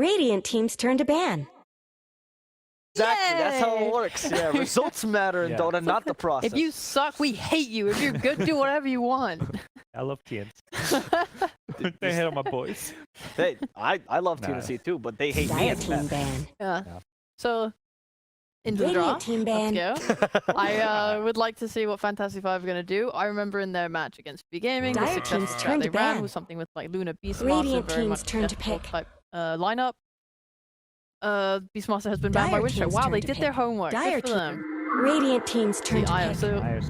Radiant team's turn to ban. Exactly, that's how it works. Yeah, results matter in Dota, not the process. If you suck, we hate you. If you're good, do whatever you want. I love TNC. They hate on my boys. I love TNC too, but they hate me. Dire team ban. Yeah. So, into the draw. Radiant team ban. Let's go. I would like to see what Fantasy 5 are going to do. I rember in their match against B Gaming, the Dire successful team's strat turn they to ran ban. was something with like Luna Beastmaster, Radiant very team's much turn to deathball pick. type lineup. Beastmaster has been banned by Dire Winstrike. team's Wow, turn they to did pick. their homework. Dire Good for them. Radiant team's turn The to IO. pick. So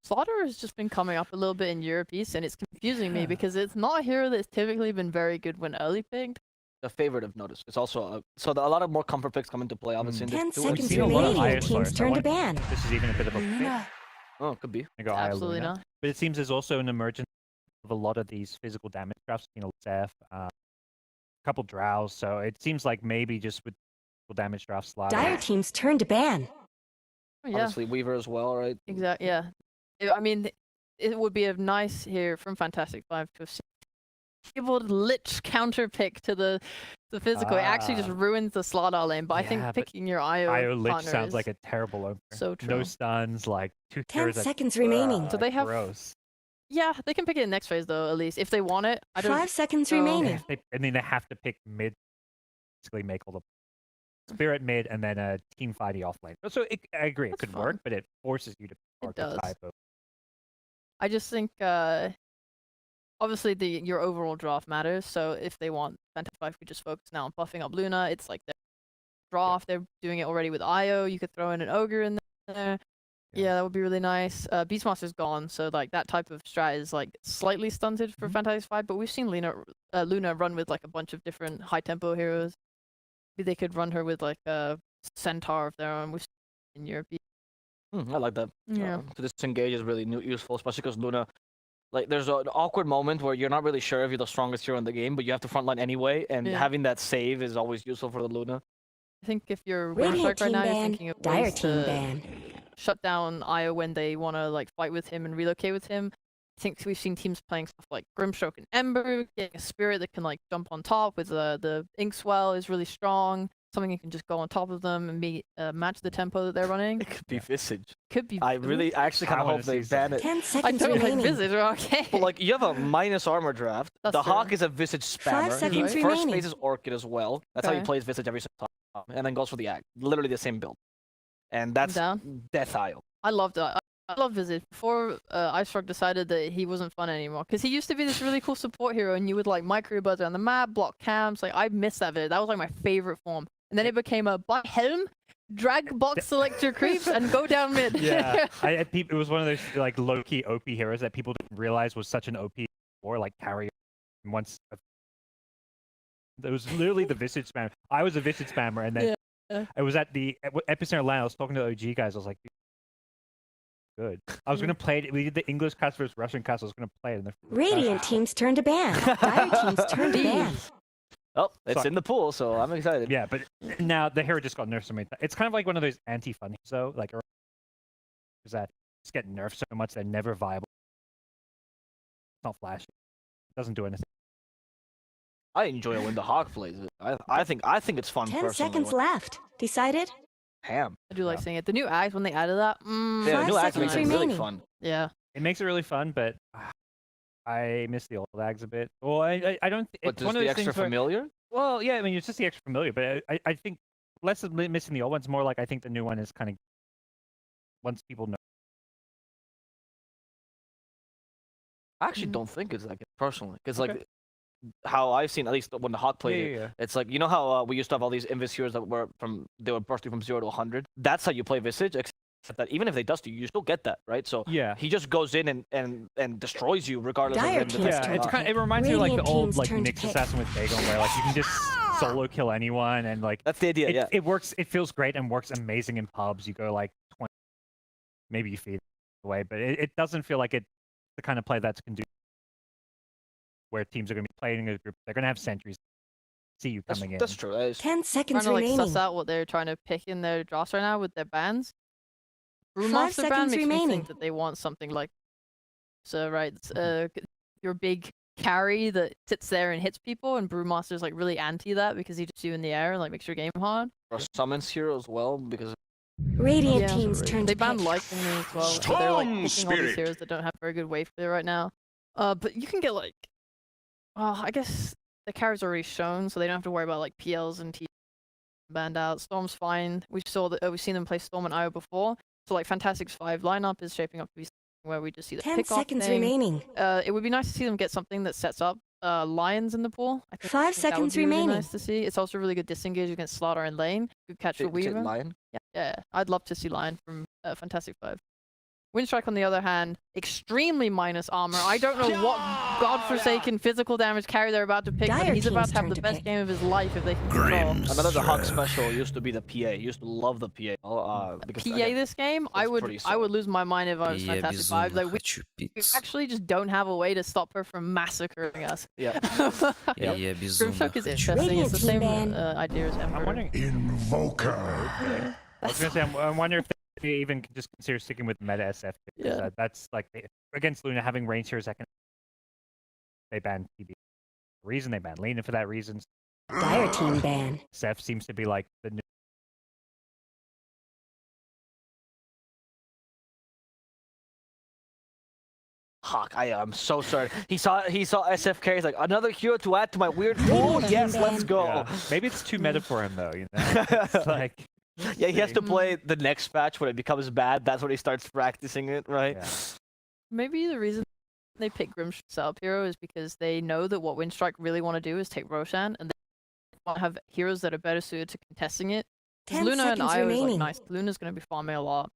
Slaughter has just been coming up a little bit in Europe East, and it's confusing me because it's not a hero that's typically been very good when early picked. The favorite I've noticed. It's also a lot of more comfort picks come into play. Obviously, in 10 this too. seconds seen a lot of remaining. IO Team's slurs. turn I to wonder ban. if this is even a bit of a fit. Oh, could be. I go Absolutely Luna. not. But it seems there's also an emergence of a lot of these physical damage drafts. You know, Seth, a couple drows. So it seems like maybe just with physical damage drafts, Dire team's turn to ban. Yeah, Obviously, Weaver as well, right? exactly. Yeah, I mean, it would be a nice here from Fantastic 5 to have seen able to lich counter pick to the physical. It actually just ruins the Slaughter lane, but I think but picking your IO Lich partner sounds is like a terrible opener. so true. No stuns, like 2 10 heroes. seconds remaining. So they have- Gross. Yeah, they can pick it in next phase though, at least if they want it. I don't. 5 seconds know. remaining. And then they have to pick mid, basically make all the Spirit mid and then a team fighty off lane. So I agree, it That's could fun. work, but it forces you to It does. type of. I just think obviously your overall draft matters. So if they want Fantasy 5 could just focus now on buffing up Luna. It's like their draft. They're doing it already with IO. You could throw in an Ogre in there. Yeah, that would be really nice. Beastmaster's gone, so like that type of strat is like slightly stunted for Fantasy 5. But we've seen Luna run with like a bunch of different high tempo heroes. Maybe they could run her with like a Centaur of their own. We've seen in Europe. I like that. Yeah. To disengage is really useful, especially because Luna, like, there's an awkward moment where you're not really sure if you're the strongest hero in the game, but you have to frontline anyway, and having that save is always useful for the Luna. I think if you're Radiant Winstrike right team now, you're ban. thinking of Dire ways team to ban. shut down IO when they want to like fight with him and relocate with him. I think we've seen teams playing stuff like Grimstroke and Ember, getting a spirit that can like jump on top with the Inkswell is really strong. Something you can just go on top of them and match the tempo that they're running. It could be Visage. Could be. I actually kind of hope they ban it. 10 I seconds don't like remaining. Visage. Okay. But like, you have a minus armor draft. That's The true. Hawk is a Visage 5 spammer. seconds He remaining. first phases Orchid as well. That's how he Okay. plays Visage every single time, and then goes for the Act. Literally the same build. And that's down. Death Isle. I love that. I love Visage. Before Icerock decided that he wasn't fun anymore, because he used to be this really cool support hero, and you would like micro buzz around the map, block camps. Like I miss that Visage. That was like my favorite form. And then it became a buy helm, drag box select your creeps, and go down mid. Yeah, it was one of those like low-key OP heroes that people didn't realize was such an OP or like carry. Once it was literally the Visage spam. I was a Visage spammer, and then I was at the Epicenter LAN. I was talking to OG guys. I was like, good. I was gonna play it. We did the English cast versus Russian cast. I was gonna play it. And Radiant team's turn to ban. Dire team's turn to ban. Oh, it's Sorry. in the pool, so I'm excited. Yeah, but now the hero just got nerfed so many times. It's kind of like one of those anti-fun so like is that just get nerfed so much they're never viable. It's not flashy. It doesn't do anything. I enjoy it when the Hawk plays it. I think it's fun. 10 personally. seconds left. Decided? Ham. I do like seeing it. The new act when they added that. Yeah, 5 new act makes it seconds really remaining. fun. Yeah. It makes it really fun, but I miss the old ags a bit. Well, I don't. But It's just one of the those extra things where, familiar? well, yeah, I mean, it's just the extra familiar, but I think less of missing the old ones, more like I think the new one is kind of once people know. I actually don't think it's like it personally, because like how I've seen, at least when the Hawk played it, it's like, you know how we used to have all these Invis heroes that were bursting from 0 to 100. That's how you play Visage, except that even if they dust you still get that, right? So Yeah. he just goes in and destroys you regardless Dire of team's him. Yeah, turn it's to kind pick. it reminds me of like the Radiant old team's like turn to Nyx pick. Assassin with Dagon, where like you can just solo kill anyone and like That's the idea. Yeah. it works. It feels great and works amazing in pubs. You go like 20, maybe you feed away, but it doesn't feel like it's the kind of play that's conducive where teams are going to be playing in a group. They're going to have sentries. See you coming in. That's true. That is 10 Trying seconds to like remaining. suss out what they're trying to pick in their drafts right now with their bans. 5 Brewmaster ban seconds makes me remaining. think that they want something like right? Your big carry that sits there and hits people, and Brewmaster's like really anti that because he just you in the air and like makes your game hard. Or summons hero as well because Radiant Yeah. team's turn They to banned pick. Lightning as well, so they're like Storm picking all these Spirit. heroes that don't have very good wave clear right now. But you can get like, I guess the carry's already shown, so they don't have to worry about like PLs and T banned out. Storm's fine. We've seen them play Storm and IO before, so like Fantastic's 5 lineup is shaping up to be something where we just see the 10 pick-off seconds thing. remaining. It would be nice to see them get something that sets up Lions in the pool. I think 5 that would seconds be really remaining. nice to see. It's also really good disengage against Slaughter and Lane. Good catch for Weaver. Lion. Yeah, I'd love to see Lion from Fantastic 5. Winstrike, on the other hand, extremely minus armor. I don't know what godforsaken physical damage carry they're about to pick, but Dire he's about team's to have turn the to best pick. game of his life if they can control. Another the Hawk special used to be the PA. Used to love the PA. Because PA again, this game, I it's would pretty I would solid. lose my mind if I was Я Fantastic 5. безумно Like, we хочу we пиццу. actually just don't have a way to stop her from massacring us. Yeah. Я безумно Grimshock is хочу. interesting. It's Radiant the team same ban. idea as Emperor. I'm wondering. Invoker. I was gonna say, I'm wondering if they even can just consider sticking with meta SF. Because, Yeah. that's like against Luna having range heroes that can. They ban TB. The reason they ban Lena for that reason. Dire team ban. Seth seems to be like the new. Hawk, I'm so sorry. He saw SFK. He's like another hero to add to my weird pool. Radiant Yes, team let's ban. go. Yeah. Maybe it's too meta for him though. You know, it's like. Yeah, he has to Mm. play the next patch when it becomes bad. That's when he starts practicing it, right? Yeah. Maybe the reason they pick Grimshock setup hero is because they know that what Winstrike really want to do is take Roshan, and they want to have heroes that are better suited to contesting it. 'Cause 10 Luna and seconds Io is like remaining. nice. Luna's going to be farming a lot.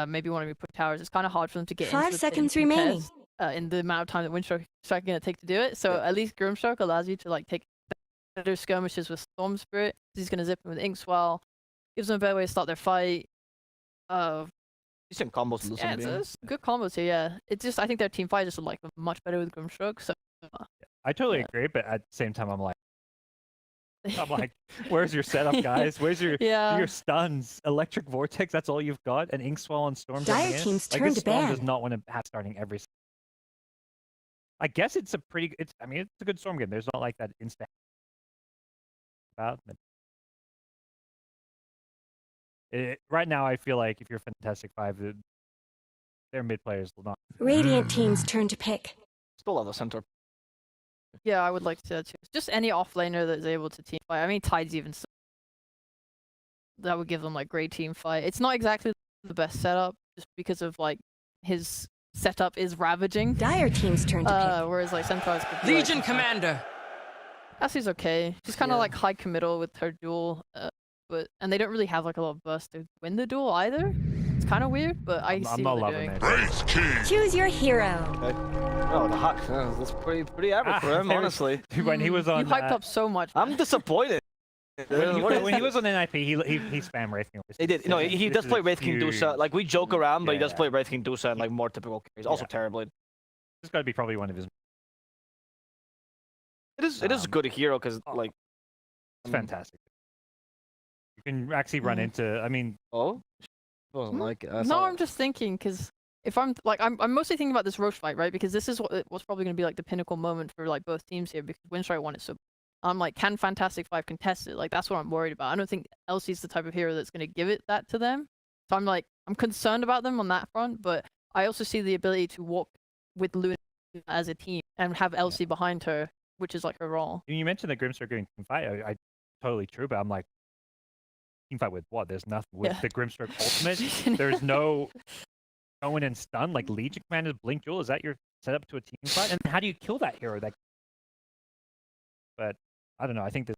Maybe want to be put towers. It's kind of hard for them to get 5 into the seconds pit and remaining. contest, in the amount of time that Winstrike is going to take to do it. So Yeah. at least Grimshock allows you to like take better skirmishes with Storm Spirit. He's going to zip him with Inkswell. Gives them a better way to start their fight. Decent combos. in the Yeah, same game. it's good combos here. Yeah, it's just I think their team fight is like much better with Grimshock. So I totally Yeah. agree, but at the same time, I'm like, where's your setup, guys? Where's your yeah. your stuns? Electric Vortex, that's all you've got? An Inkswell and Storm Dire coming in? team's Like, turn this to Storm ban. does not want to have starting every. I guess it's a pretty. I mean, it's a good Storm game. There's not like that instant. About. But right now, I feel like if you're Fantastic 5, their mid players will not. Radiant team's turn to pick. Still love the center. Yeah, I would like to see that too. Just any offlaner that is able to team fight. I mean, Tide's even that would give them like great team fight. It's not exactly the best setup, just because of like his setup is ravaging. Dire team's turn to Whereas like Centaur's could be, Legion like, Commander. Cassie's okay. She's kind of Yeah. like high committal with her duel, and they don't really have like a lot of burst to win the duel either. It's kind of weird, but I I'm see not what they're loving doing. it. Wraith King. pick. Choose your hero. Oh, the Hawk. That's pretty average for him, There was- honestly. When he was on. You hyped up so much. I'm man. disappointed. When he was on NIP, he spammed Wraith King. He did. No, he This does is play a Wraith King huge- Dusa. Like we joke around, but he does Yeah. play Wraith King Dusa and like more typical carries. Also Yeah. terribly. This got to be probably one of his. It is a good hero because like. It's fantastic. You can actually run Mm. into. I mean, Oh. Doesn't like it. That's No, all. I'm just thinking because if I'm like I'm mostly thinking about this Roche fight, right? Because this is what's probably going to be like the pinnacle moment for like both teams here because Winstrike won it. So I'm like, can Fantastic 5 contest it? Like that's what I'm worried about. I don't think Elsie's the type of hero that's going to give it that to them. So I'm like, I'm concerned about them on that front, but I also see the ability to walk with Luna as a team and have Elsie behind her, which is like her role. you mentioned the Grimstroke getting team fight. I totally true, but I'm like, team fight with what? There's nothing with Yeah. the Grimstroke ultimate. There's no go in and stun like Legion Commander's Blink Jewel. Is that your setup to a team fight? And how do you kill that hero? But I don't know. I think this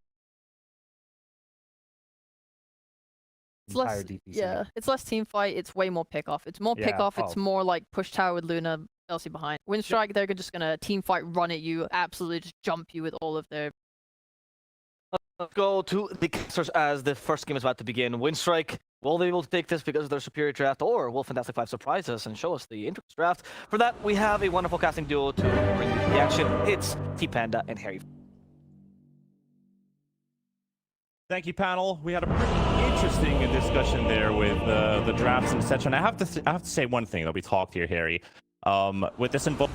It's entire less, DPC. yeah, it's less team fight. It's way more pick off. It's more Yeah, pick off. It's oh. more like push tower with Luna, Elsie behind. Winstrike, they're just gonna team fight, run at you, absolutely just jump you with all of their. Let's go to the casters as the first game is about to begin. Winstrike, will they be able to take this because of their superior draft, or will Fantastic 5 surprise us and show us the intricate draft? For that, we have a wonderful casting duo to bring you the action. It's T-Panda and Harry. Thank you, panel. We had a pretty interesting discussion there with the drafts and etc. And I have to say one thing that we talked here, Harry. with this invoker?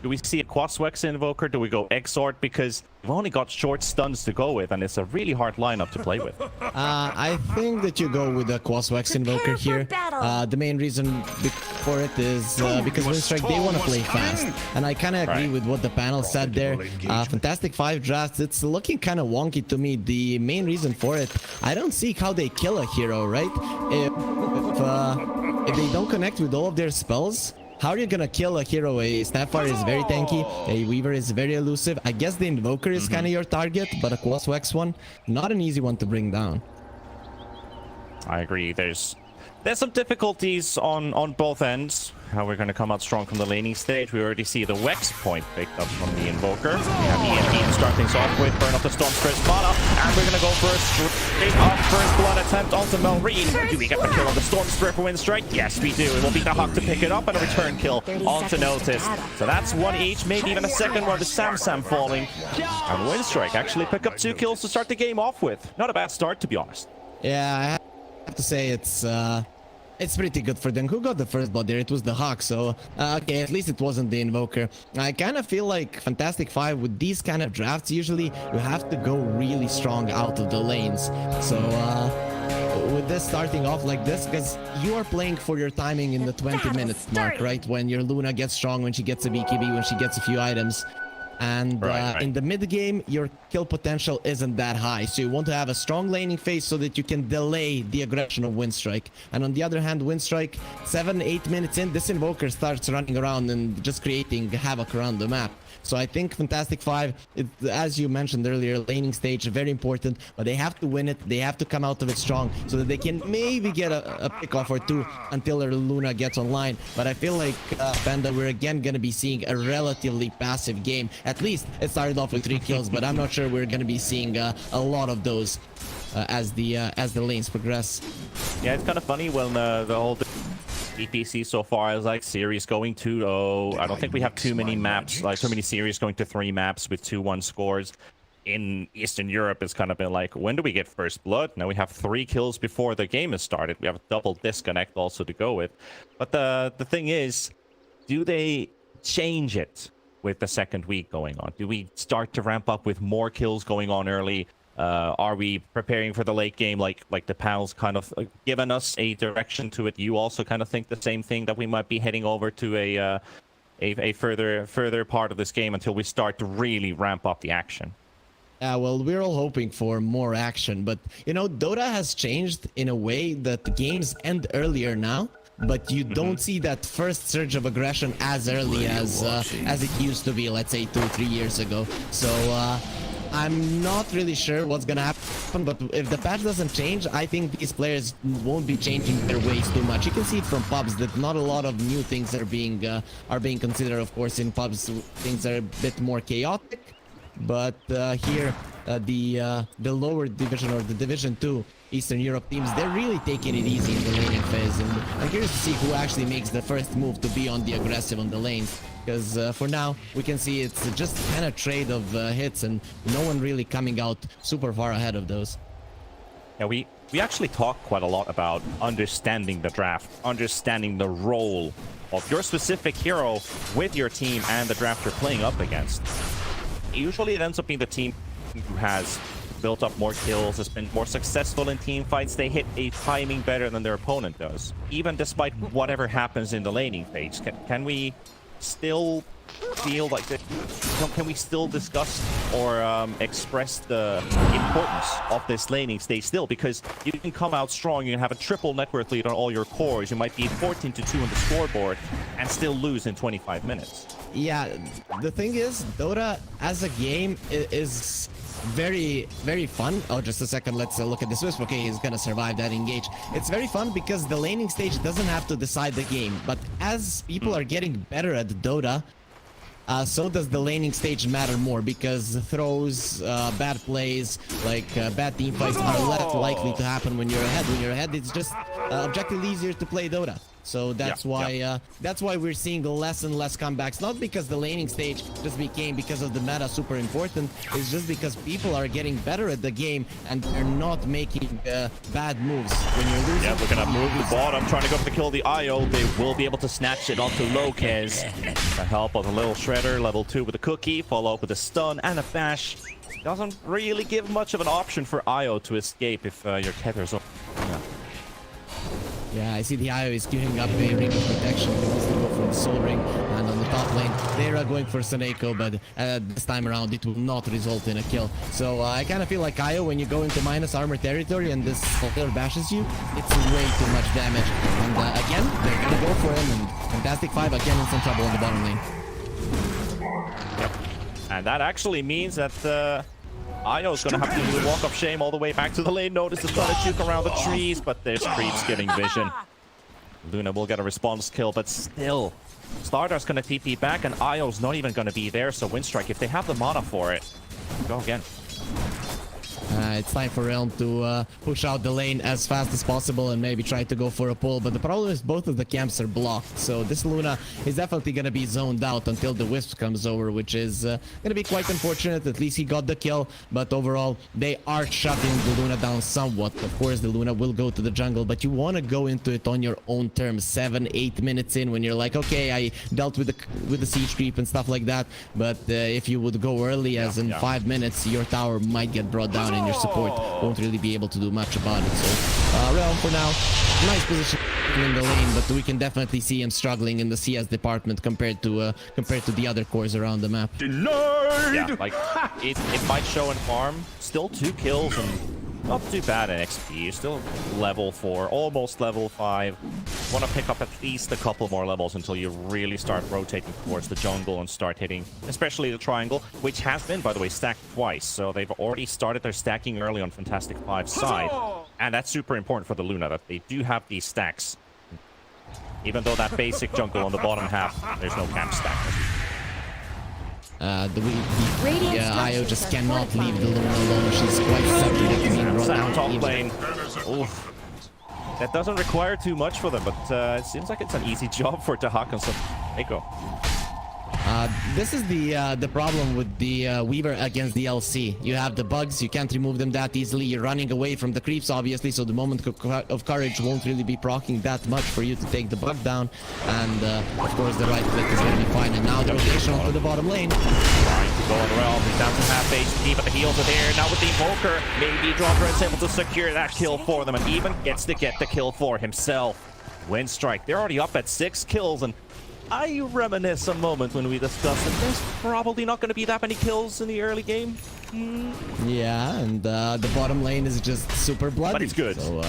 Do we see a Quaswex invoker? Do we go Exort? Because we've only got short stuns to go with, and it's a really hard lineup to play with. I think that you go with the Quaswex invoker here. The main reason for it is because Winstrike, they want to play fast. And I kind of agree with what the panel said there. Fantastic 5 drafts, it's looking kind of wonky to me. The main reason for it, I don't see how they kill a hero, right? If they don't connect with all of their spells, how are you gonna kill a hero? A Snapfire is very tanky, a Weaver is very elusive. I guess the Invoker is kind of your target, but a Quaswex one, not an easy one to bring down. I agree. There's some difficulties on both ends. How we're going to come out strong from the laning stage. We already see the Wex point picked up from the Invoker. We have EMP to start things off with. Burn up the Stormstrike mana. And we're going to go for a straight up first blood attempt onto Melreen. Do we get the kill on the Stormstrike for Winstrike? Yes, we do. It will be the Huck to pick it up and a return kill onto Notice. So that's one each, maybe even a second one with Sam falling. And Winstrike actually pick up 2 kills to start the game off with. Not a bad start, to be honest. Yeah, I have to say it's pretty good for them. Who got the first blood there? It was the Hawk, so okay, at least it wasn't the Invoker. I kind of feel like Fantastic 5 with these kind of drafts, usually you have to go really strong out of the lanes. So with this starting off like this, because you are playing for your timing in the 20-minute mark, right? When your Luna gets strong, when she gets a BKB, when she gets a few items. And in the mid game, your kill potential isn't that high, so you want to have a strong laning phase so that you can delay the aggression of Winstrike. And on the other hand, Winstrike, 7-8 minutes in, this Invoker starts running around and just creating havoc around the map. So I think Fantastic 5, as you mentioned earlier, laning stage very important, but they have to win it. They have to come out of it strong so that they can maybe get a pick off or two until their Luna gets online. But I feel like Panda, we're again going to be seeing a relatively passive game. At least it started off with 3 kills, but I'm not sure we're going to be seeing a lot of those as the lanes progress. Yeah, it's kind of funny when the whole DPC so far is like series going 2-0. I don't think we have too many maps, like too many series going to 3 maps with 2-1 scores. In Eastern Europe, it's kind of been like, when do we get first blood? Now we have 3 kills before the game has started. We have a double disconnect also to go with. But the thing is, do they change it with the second week going on? Do we start to ramp up with more kills going on early? Are we preparing for the late game like the panel's kind of given us a direction to it? You also kind of think the same thing, that we might be heading over to a further part of this game until we start to really ramp up the action? Yeah, well, we're all hoping for more action, but you know, Dota has changed in a way that the games end earlier now, but you don't see that first surge of aggression as early as it used to be, let's say 2-3 years ago. So I'm not really sure what's gonna happen, but if the patch doesn't change, I think these players won't be changing their ways too much. You can see it from pubs that not a lot of new things are being considered. Of course, in pubs things are a bit more chaotic, but here the lower division, or the Division 2 Eastern Europe teams, they're really taking it easy in the laning phase, and I'm curious to see who actually makes the first move to be on the aggressive on the lanes. Because for now, we can see it's just kind of trade of hits, and no one really coming out super far ahead of those. Yeah, we actually talk quite a lot about understanding the draft, understanding the role of your specific hero with your team and the draft you're playing up against. Usually it ends up being the team who has built up more kills, has been more successful in team fights. They hit a timing better than their opponent does, even despite whatever happens in the laning phase. Can we still feel like that? Can we still discuss or express the importance of this laning stage still? Because you can come out strong, you can have a triple net worth lead on all your cores, you might be 14-2 on the scoreboard and still lose in 25 minutes. Yeah, the thing is, Dota as a game is very, very fun. Oh, just a second, let's look at this Wisp. Okay, he's gonna survive that engage. It's very fun because the laning stage doesn't have to decide the game, but as people are getting better at Dota, so does the laning stage matter more, because throws, bad plays, like bad team fights are less likely to happen when you're ahead. When you're ahead, it's just objectively easier to play Dota. So that's why we're seeing less and less comebacks. Not because the laning stage just became, because of the meta, super important. It's just because people are getting better at the game and they're not making bad moves when you're losing. Yeah, we're gonna move the bottom, trying to go for the kill the IO. They will be able to snatch it onto Lopez. The help of a little shredder, level 2 with a cookie, follow up with a stun and a bash. Doesn't really give much of an option for IO to escape if your tether's up. Yeah, I see the IO is giving up a ring of protection. He wants to go for the soul ring, and on the top lane, they're going for Saneko, but this time around it will not result in a kill. So I kind of feel like IO, when you go into minus armor territory and this killer bashes you, it's way too much damage. And again, they're gonna go for him, and Fantastic 5 again in some trouble on the bottom lane. Yep. And that actually means that IO's gonna have to do the walk of shame all the way back to the lane. Notice is trying to juke around the trees, but there's creeps giving vision. Luna will get a response kill, but still, Stardar's gonna TP back, and IO's not even gonna be there. So Winstrike, if they have the mana for it, go again. It's time for Realm to push out the lane as fast as possible and maybe try to go for a pull. But the problem is both of the camps are blocked. So this Luna is definitely going to be zoned out until the Wisp comes over, which is going to be quite unfortunate. At least he got the kill. But overall, they are shutting the Luna down somewhat. Of course, the Luna will go to the jungle, but you want to go into it on your own terms. 7-8 minutes in, when you're like, okay, I dealt with the siege creep and stuff like that. But if you would go early, as in 5 minutes, your tower might get brought down and your support won't really be able to do much about it. So Realm for now, nice position in the lane, but we can definitely see him struggling in the CS department compared to the other cores around the map. Yeah, like it might show in farm. Still 2 kills and not too bad in XP. Still level 4, almost level 5. Want to pick up at least a couple more levels until you really start rotating towards the jungle and start hitting, especially the triangle, which has been, by the way, stacked twice. So they've already started their stacking early on Fantastic 5's side. And that's super important for the Luna, that they do have these stacks. Even though that basic jungle on the bottom half, there's no camp stack. IO just cannot leave the Luna alone. She's quite separated to being brought down. Top lane. Oof. That doesn't require too much for them, but it seems like it's an easy job for Tahak and Saneko. This is the problem with the Weaver against the LC. You have the bugs, you can't remove them that easily. You're running away from the creeps, obviously, so the moment of courage won't really be proccing that much for you to take the bug down. And of course, the right click is going to be fine. And now the rotation onto the bottom lane. Trying to go on Realm. He's down to half HP, but the heals are there. Now with the Invoker, maybe Dropper is able to secure that kill for them, and even gets to get the kill for himself. Winstrike, they're already up at 6 kills, and I reminisce a moment when we discussed that there's probably not going to be that many kills in the early game. Yeah, and the bottom lane is just super bloody. But it's good. So,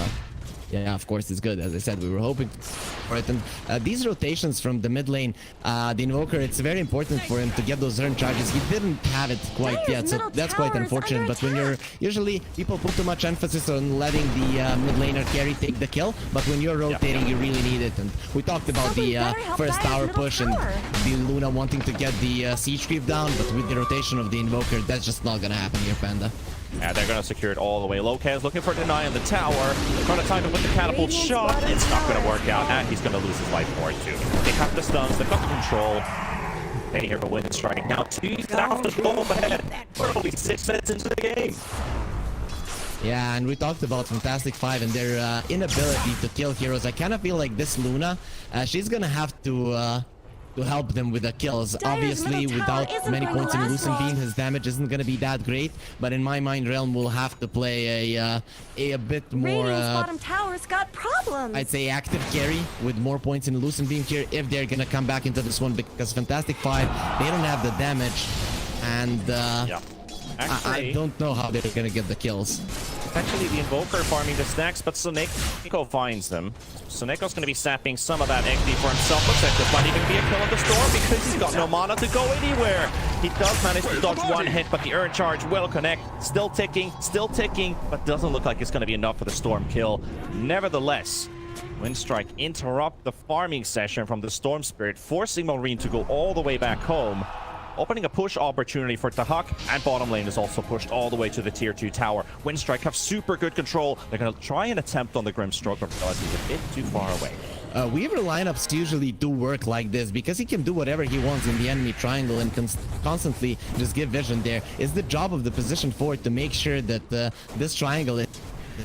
yeah, of course it's good. As I said, we were hoping for it. And these rotations from the mid lane, the Invoker, it's very important for him to get those earn charges. He didn't have it quite yet, so that's quite unfortunate. But when you're usually, people put too much emphasis on letting the mid laner carry take the kill, but when you're rotating, you really need it. And we talked about the first tower push and the Luna wanting to get the siege creep down, but with the rotation of the Invoker, that's just not gonna happen here, Panda. Yeah, they're going to secure it all the way. Lopez looking for deny on the tower. Trying to time it with the catapult shot. It's not going to work out, and he's going to lose his life for it too. They have the stuns, they've got the control. They here for Winstrike. Now 2,000 bomb ahead. We're only 6 minutes into the game. Yeah, and we talked about Fantastic 5 and their inability to kill heroes. I kind of feel like this Luna, she's going to have to help them with the kills. Obviously, without many points in Lucent Beam, his damage isn't going to be that great. But in my mind, Realm will have to play a bit more, bottom tower's got problems. I'd say active carry with more points in Lucent Beam here if they're going to come back into this one, because Fantastic 5, they don't have the damage. And Yeah. Actually, I don't know how they're going to get the kills. Actually, the Invoker farming the stacks, but Saneko finds them. Soneko's going to be sapping some of that XP for himself. Looks like this might even be a kill in the storm because he's got no mana to go anywhere. He does manage to dodge one hit, but the Earn Charge will connect. Still ticking, but doesn't look like it's going to be enough for the storm kill. Nevertheless, Winstrike interrupt the farming session from the Storm Spirit, forcing Marine to go all the way back home. opening a push opportunity for Tahak, and bottom lane is also pushed all the way to the tier 2 tower. Winstrike have super good control. They're going to try and attempt on the Grimstroke, but realize he's a bit too far away. Weaver lineups usually do work like this because he can do whatever he wants in the enemy triangle and constantly just give vision there. It's the job of the position forward to make sure that this triangle is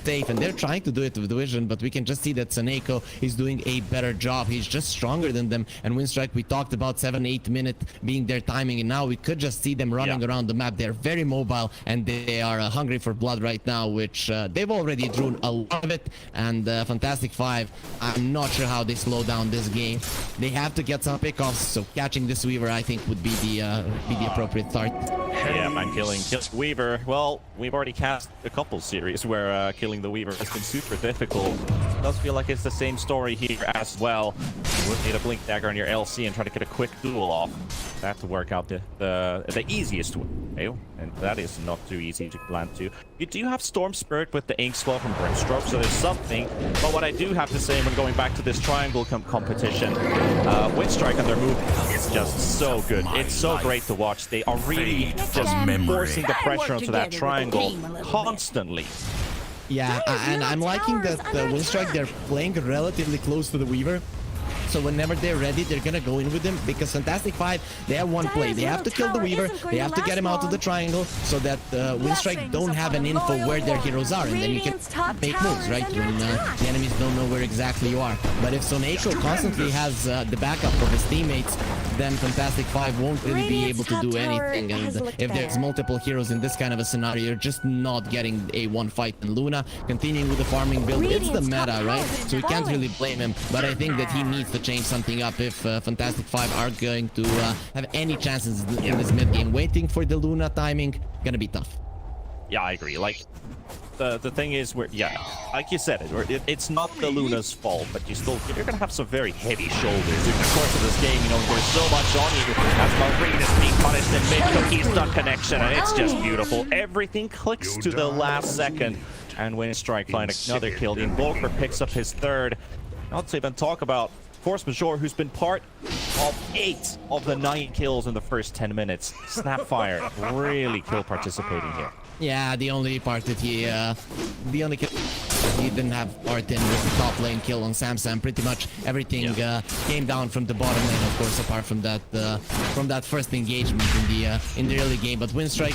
safe, and they're trying to do it with vision, but we can just see that Saneko is doing a better job. He's just stronger than them. And Winstrike, we talked about 7-8 minutes being their timing, and now we could just see them running around the map. They're very mobile, and they are hungry for blood right now, which they've already drawn a lot of it. And Fantastic Five, I'm not sure how they slow down this game. They have to get some pickoffs, so catching this Weaver, I think, would be the appropriate start. Yeah, man, killing Weaver. Well, we've already cast a couple series where killing the Weaver has been super difficult. It does feel like it's the same story here as well. You would need a Blink Dagger on your LC and try to get a quick duel off. That to work out the easiest way, and that is not too easy to plan to. You do have Storm Spirit with the Ink Swell from Grimstroke, so there's something. But what I do have to say when going back to this triangle competition, Winstrike and their move is just so good. It's so great to watch. They are really just forcing the pressure onto that triangle constantly. Yeah, and I'm liking that Winstrike, they're playing relatively close to the Weaver. So whenever they're ready, they're gonna go in with him, because Fantastic Five, they have one play. They have to kill the Weaver, they have to get him out of the triangle, so that Winstrike don't have an info where their heroes are, and then you can make moves, right? When the enemies don't know where exactly you are. But if Sonation constantly has the backup of his teammates, then Fantastic Five won't really be able to do anything. And if there's multiple heroes in this kind of a scenario, you're just not getting a one fight. And Luna continuing with the farming build, it's the meta, right? So we can't really blame him, but I think that he needs to change something up if Fantastic Five are going to have any chances in this mid game. Waiting for the Luna timing, gonna be tough. Yeah, I agree. Like, the thing is, like you said, it's not the Luna's fault, but you're gonna have some very heavy shoulders in the course of this game. You know, there's so much on you as Marine is being punished in mid-cookie stun connection, and it's just beautiful. Everything clicks to the last second, and Winstrike find another kill. The Invoker picks up his third. Not to even talk about Force Majeure, who's been part of 8 of the 9 kills in the first 10 minutes. Snapfire really kill participating here. Yeah, the only part that he didn't have part in was the top lane kill on Samsam. Pretty much everything came down from the bottom lane, of course, apart from that first engagement in the early game. But Winstrike,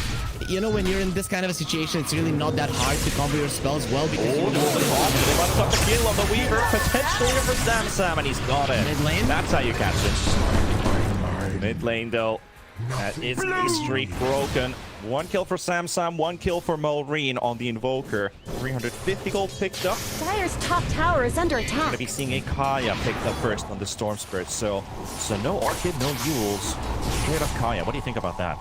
you know, when you're in this kind of a situation, it's really not that hard to combo your spells well, because they must have the kill on the Weaver, potentially for Samsam, and he's got it. Mid lane? That's how you catch it. Mid lane, though, that is the streak broken. 1 kill for Samsam, 1 kill for Maureen on the Invoker. 350 gold picked up. Dire's top tower is under We're attack. gonna be seeing a Kaya picked up first on the Storm Spirit. So no Orchid, no Yules. Straight up Kaya. What do you think about that?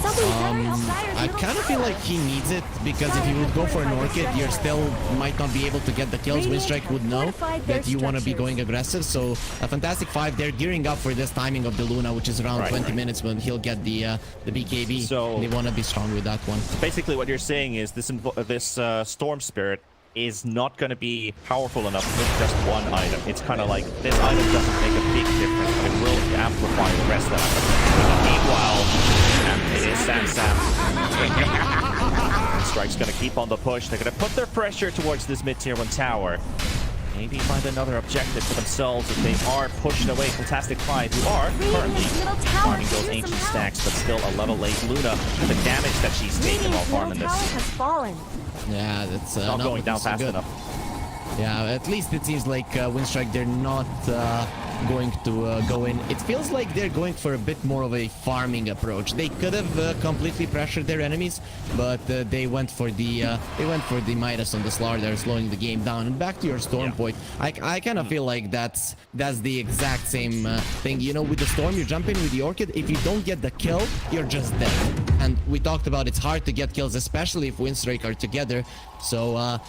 I kind of feel like he needs it, because if you would go for an Orchid, you still might not be able to get the kills. Winstrike would know that you want to be going aggressive. So a Fantastic Five, they're gearing up for this timing of the Luna, which is around 20 minutes when he'll get the BKB. So they want to be strong with that one. Basically, what you're saying is this Storm Spirit is not going to be powerful enough with just one item. It's kind of like this item doesn't make a big difference, but it will amplify the rest of it. Meanwhile, it is Samsam. Strike's going to keep on the push. They're going to put their pressure towards this mid-tier 1 tower. Maybe find another objective for themselves if they are pushing away Fantastic Five, who are currently farming those ancient stacks, but still a level 8 Luna, and the damage that she's taken while farming this. Yeah, that's not going down fast enough. Yeah, at least it seems like Winstrike, they're not going to go in. It feels like they're going for a bit more of a farming approach. They could have completely pressured their enemies, but they went for the Midas on the Slar. They're slowing the game down. And back to your Storm point, I kind of feel like that's the exact same thing. You know, with the Storm, you jump in with the Orchid. If you don't get the kill, you're just dead. And we talked about it's hard to get kills, especially if Winstrike are together. So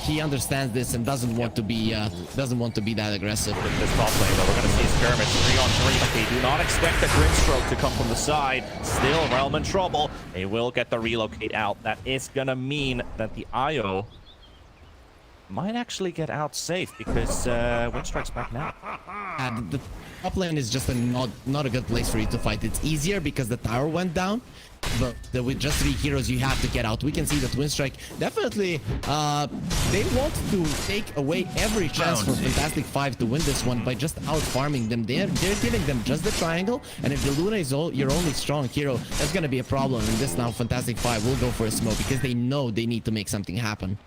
he understands this and doesn't want to be that aggressive. This top lane, though, we're going to see a skirmish 3-on-3, but they do not expect the Grimstroke to come from the side. Still, Realm in trouble. They will get the relocate out. That is going to mean that the IO might actually get out safe because Winstrike's back now. And the top lane is just not a good place for you to fight. It's easier because the tower went down, but with just 3 heroes you have to get out. We can see that Winstrike definitely they want to take away every chance for Fantastic 5 to win this one by just out farming them. They're giving them just the triangle, and if the Luna is your only strong hero, that's gonna be a problem. And this now Fantastic 5 will go for a smoke because they know they need to make something happen.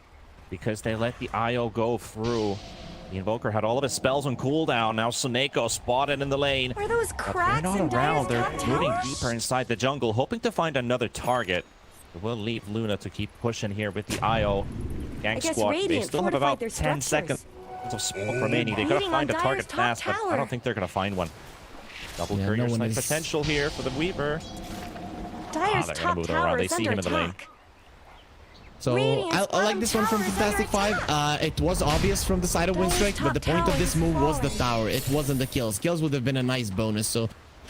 Because they let the IO go through. The Invoker had all of his spells on cooldown. Now Suneko spotted in the lane. Are those But cracks they're in not around. Dire's They're top moving tower? deeper inside the jungle, hoping to find another target. We'll leave Luna to keep pushing here with the IO. Gang guess squad. They Radiant still have about fortified their 10 seconds of smoke remaining. They gotta Beating find a on target Dire's top fast, but I tower. don't think they're gonna find one. Double Yeah, courier no one snipe is- potential here for the Weaver. Dire's they're gonna top move them around. tower They is see under him in the lane. attack. So Radiant's I like this one from bottom tower is Fantastic under 5. It was obvious from the side of Dire's Winstrike, but the top point of tower this is move was the falling. tower. It wasn't the kills. Kills would have been a nice bonus. So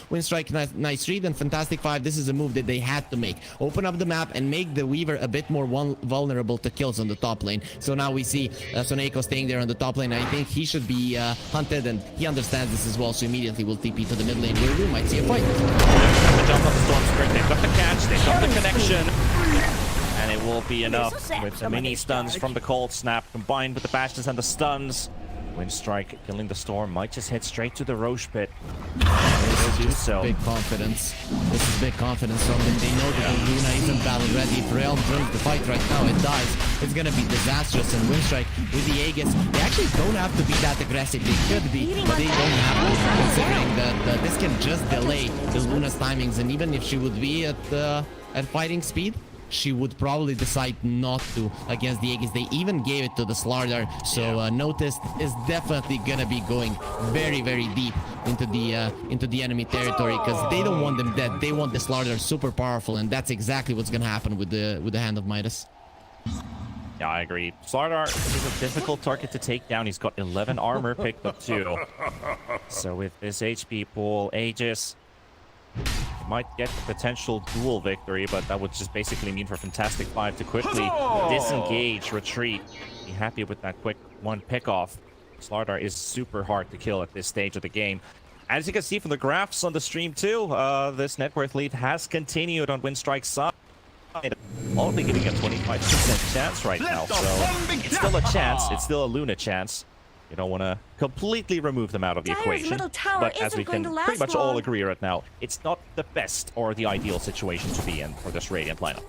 Winstrike, nice read, and Fantastic 5, this is a move that they had to make. Open up the map and make the Weaver a bit more vulnerable to kills on the top lane. So now we see Suneko staying there on the top lane. I think he should be hunted, and he understands this as well, so immediately will TP to the mid lane where we might see a fight. The jump on the Storm Spirit. They've got the catch. They've got the connection. And it will be enough with the mini stuns from the cold snap combined with the bastions and the stuns. Winstrike killing the Storm might just head straight to the Roche pit. They'll do so. Big confidence. This is big confidence from them. They know that the Luna isn't battle ready. If Realm joins the fight right now, it dies. It's gonna be disastrous. And Winstrike with the Aegis, they actually don't have to be that aggressive. They could be, but they don't have to, considering that this can just delay the Luna's timings. And even if she would be at fighting speed, she would probably decide not to against the Aegis. They even gave it to the Slardar, so Notice is definitely gonna be going very, very deep into the enemy territory because they don't want them dead. They want the Slardar super powerful, and that's exactly what's gonna happen with the Hand of Midas. Yeah, I agree. Slardar is a difficult target to take down. He's got 11 armor picked up too. So with this HP pool, Aegis might get the potential dual victory, but that would just basically mean for Fantastic 5 to quickly disengage, retreat. Be happy with that quick one pick-off. Slardar is super hard to kill at this stage of the game. As you can see from the graphs on the stream too, this net worth lead has continued on Winstrike's side. Only giving a 25% chance right now, so it's still a chance. It's still a Luna chance. You don't want to completely remove them out of the Dire's equation, middle tower but as isn't we going can to last pretty much all long. agree right now, it's not the best or the ideal situation to be in for this Radiant lineup.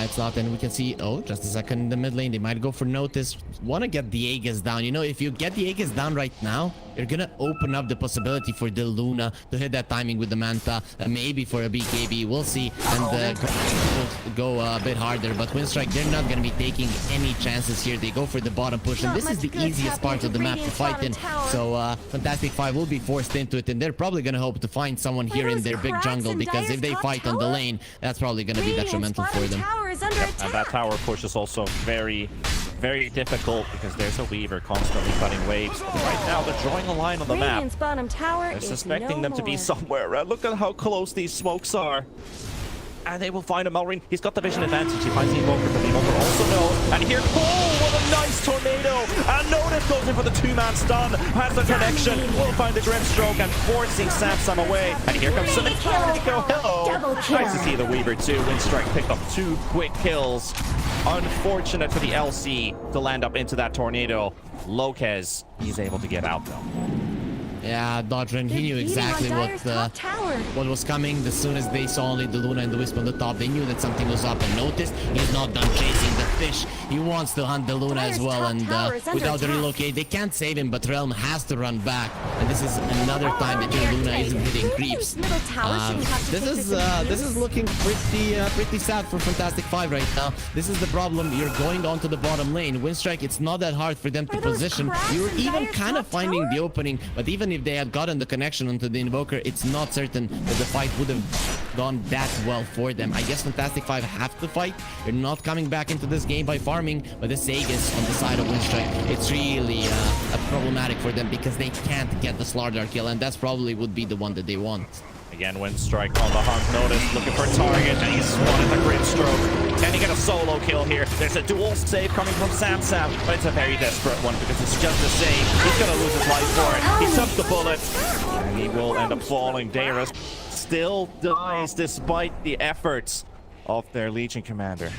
It's not, and we can see, oh, just a second in the mid lane, they might go for Notice. Want to get the Aegis down. You know, if you get the Aegis down right now, you're gonna open up the possibility for the Luna to hit that timing with the Manta, maybe for a BKB, we'll see, and go a bit harder. But Winstrike, they're not gonna be taking any chances here. They go for the bottom push, and Not this is much the good easiest part happening of the to map to Radiant's fight in. bottom tower. So Fantastic 5 will be forced into it, and they're probably gonna hope to find someone here in those their big cracks jungle, in because if Dire's they top fight on the tower? lane, that's probably gonna be Radiant's detrimental for bottom them. tower is under attack. And that tower push is also very, very difficult because there's a Weaver constantly cutting waves. But right now, they're drawing a line on the map. Radiant's bottom tower They're is suspecting no them to be more. somewhere. Look at how close these smokes are. And they will find a Malrine. He's got the vision advantage. He finds the Invoker, but the Invoker also knows. And here, oh, what a nice tornado! And Notice goes in for the two-man stun. Has the connection. Will find the Grimstroke and forcing Samsung away. And here comes Suneko. Hello. Double kill. Nice to see the Weaver too. Winstrike picked up 2 quick kills. Unfortunate for the LC to land up into that tornado. Lopez, he's able to get out though. Yeah, Dodrin, he knew They're exactly beating on Dire's top tower. what was coming. As soon as they saw only the Luna and the Wisp on the top, they knew that something was up. And Notice, he's not done chasing the fish. He wants to hunt the Luna Dire's as well. top And tower is under without the attack. relocate, they can't save him, but Realm has to run back. And this is another time that your Luna isn't hitting creeps. Middle tower shouldn't have to take This is looking pretty sad for Fantastic 5 right now. This is the problem. You're going onto the bottom lane. Winstrike, it's not that hard for them to Are those position. cracks You were in even Dire's kind of top finding tower? the opening, but even if they had gotten the connection onto the Invoker, it's not certain that the fight would have gone that well for them. I guess Fantastic 5 have to fight. They're not coming back into this game by farming, but this Aegis on the side of Winstrike, it's really problematic for them because they can't get the Slardar kill, and that's probably would be the one that they want. Again, Winstrike on the hunt. Notice looking for a target, and he's spotted the Grimstroke. Can he get a solo kill here? There's a dual save coming from Sam, but it's a very desperate one because it's just a save. He's gonna lose his life for it. He took the bullet, and he will end up falling. Darius still dies despite the efforts of their Legion commander.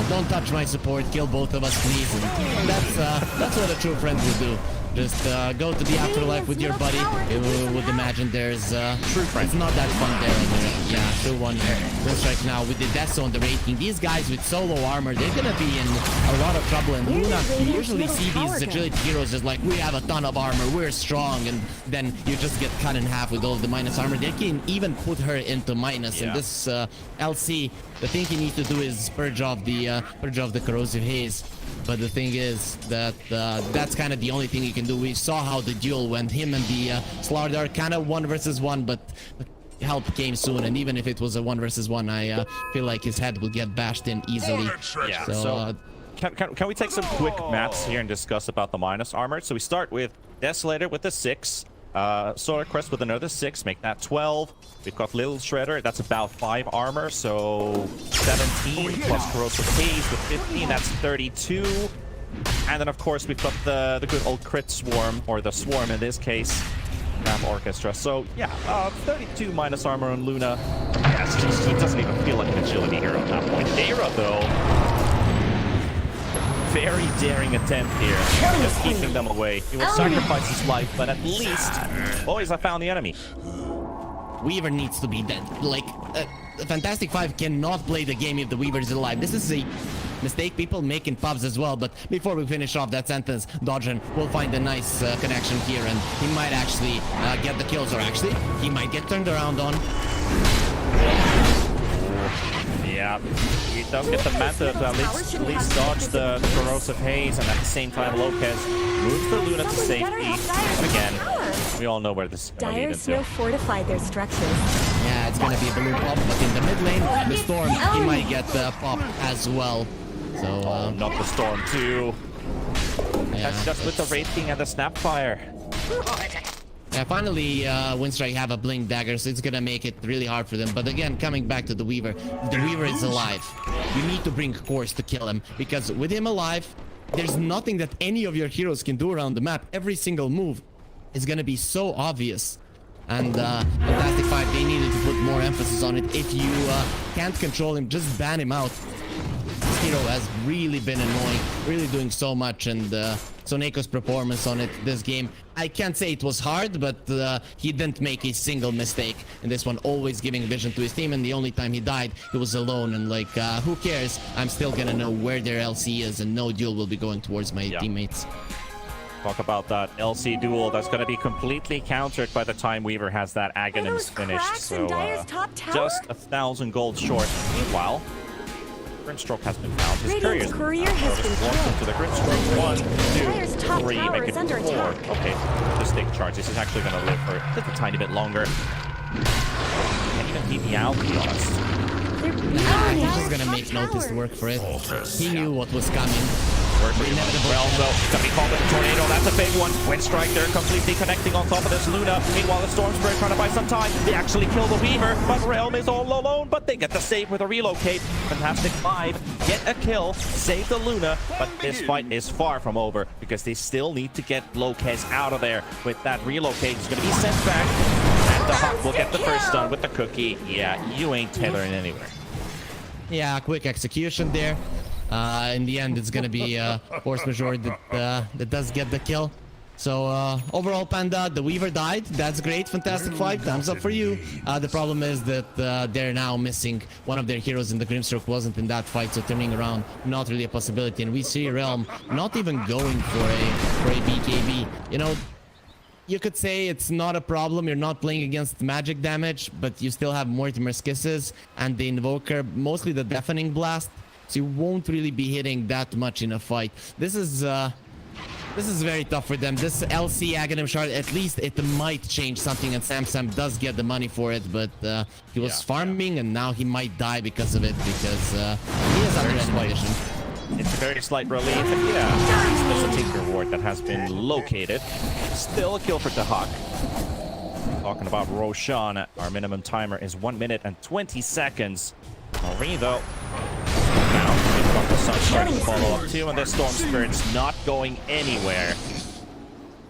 Don't touch my support, kill both of us, please. And that's what a true friend would do. Just go to the afterlife with your buddy. You would imagine there's true friend. It's not that fun there. Yeah, true one. Winstrike now with the death zone, the rating. These guys with solo armor, they're gonna be in a lot of trouble. And Luna, you usually see these agility heroes as like, we have a ton of armor, we're strong, and then you just get cut in half with all of the minus armor. They can even put her into minus. And this LC, the thing he needs to do is purge off the corrosive haze. But the thing is that that's kind of the only thing you can do. We saw how the duel went. Him and the Slardar kind of 1 versus 1, but help came soon. And even if it was a 1 versus 1, I feel like his head will get bashed in easily. Yeah. So can we take some quick maps here and discuss about the minus armor? So we start with Desolator with a 6. Solar Crest with another 6, make that 12. We've got Little Shredder, that's about 5 armor, so 17 plus Corrosive Haze with 15, that's 32. And then of course we've got the good old Crit Swarm, or the Swarm in this case, Orchestra. So yeah, 32 minus armor on Luna. Yeah, it's just, he doesn't even feel like an agility hero at that point. Dara though, very daring attempt here, just keeping them away. He will sacrifice his life, but at least, boys, I found the enemy. Weaver needs to be dead. Like, Fantastic Five cannot play the game if the Weaver is alive. This is a mistake people make in pubs as well. But before we finish off that sentence, Dodgen will find a nice connection here, and he might actually get the kills, or actually, he might get turned around on. Yeah, he does get the meta to at least dodge the corrosive haze, and at the same time Lopez moves the Luna to safety. But again, we all know where this is going to lead Dire's into. no fortified their structures. Yeah, it's gonna be a balloon pop, but in the mid lane, the Storm, he might get the pop as well. So, not the Storm too. yeah, That's just with the Wraith King and the Snapfire. Yeah, finally, Winstrike have a Blink Dagger, so it's gonna make it really hard for them. But again, coming back to the Weaver is alive. You need to bring Course to kill him, because with him alive, there's nothing that any of your heroes can do around the map. Every single move is gonna be so obvious. And Fantastic Five, they needed to put more emphasis on it. If you can't control him, just ban him out. This hero has really been annoying, really doing so much, and Soneko's performance on it this game, I can't say it was hard, but he didn't make a single mistake in this one, always giving vision to his team, and the only time he died, he was alone, and like, who cares? I'm still gonna know where their LC is, and no duel will be going towards my teammates. Talk about that LC duel that's going to be completely countered by the time Weaver has that Aghanim's finished. So just 1,000 gold short. Meanwhile, Grimstroke has been found. His courier has been killed. Into the Grimstroke. 1, 2, 3, make it 4. Okay, the stick charge. This is actually going to live for just a tiny bit longer. Can't even keep me out, to be honest. He's just gonna make Notice work for it. He knew what was coming. Well, though, gonna be caught with a tornado. That's a big one. Winstrike, they're completely connecting on top of this Luna. Meanwhile, the Storm Spirit trying to buy some time. They actually kill the Weaver, but Realm is all alone. But they get the save with a relocate. Fantastic Five get a kill, save the Luna. But this fight is far from over because they still need to get Lopez out of there. With that relocate, he's gonna be sent back. And the Hawk will get the first stun with the cookie. Yeah, you ain't tethering anywhere. Yeah, quick execution there. In the end, it's gonna be Force Majeure that does get the kill. So overall, Panda, the Weaver died. That's great. Fantastic fight. Thumbs up for you. The problem is that they're now missing one of their heroes, and the Grimstroke wasn't in that fight, so turning around, not really a possibility. And we see Realm not even going for a BKB. You know, you could say it's not a problem. You're not playing against magic damage, but you still have Mortimer's Kisses and the Invoker, mostly the Deafening Blast. So you won't really be hitting that much in a fight. This is very tough for them. This LC Aghanim shard, at least it might change something, and Sam does get the money for it, but he was farming, and now he might die because of it, because he is under animation. It's a very slight relief, and yeah, specialty reward that has been located. Still a kill for Dahak. Talking about Roshan, our minimum timer is 1 minute and 20 seconds. Marie, though, down. We've got the Sunstrike to follow up too, and the Storm Spirit's not going anywhere.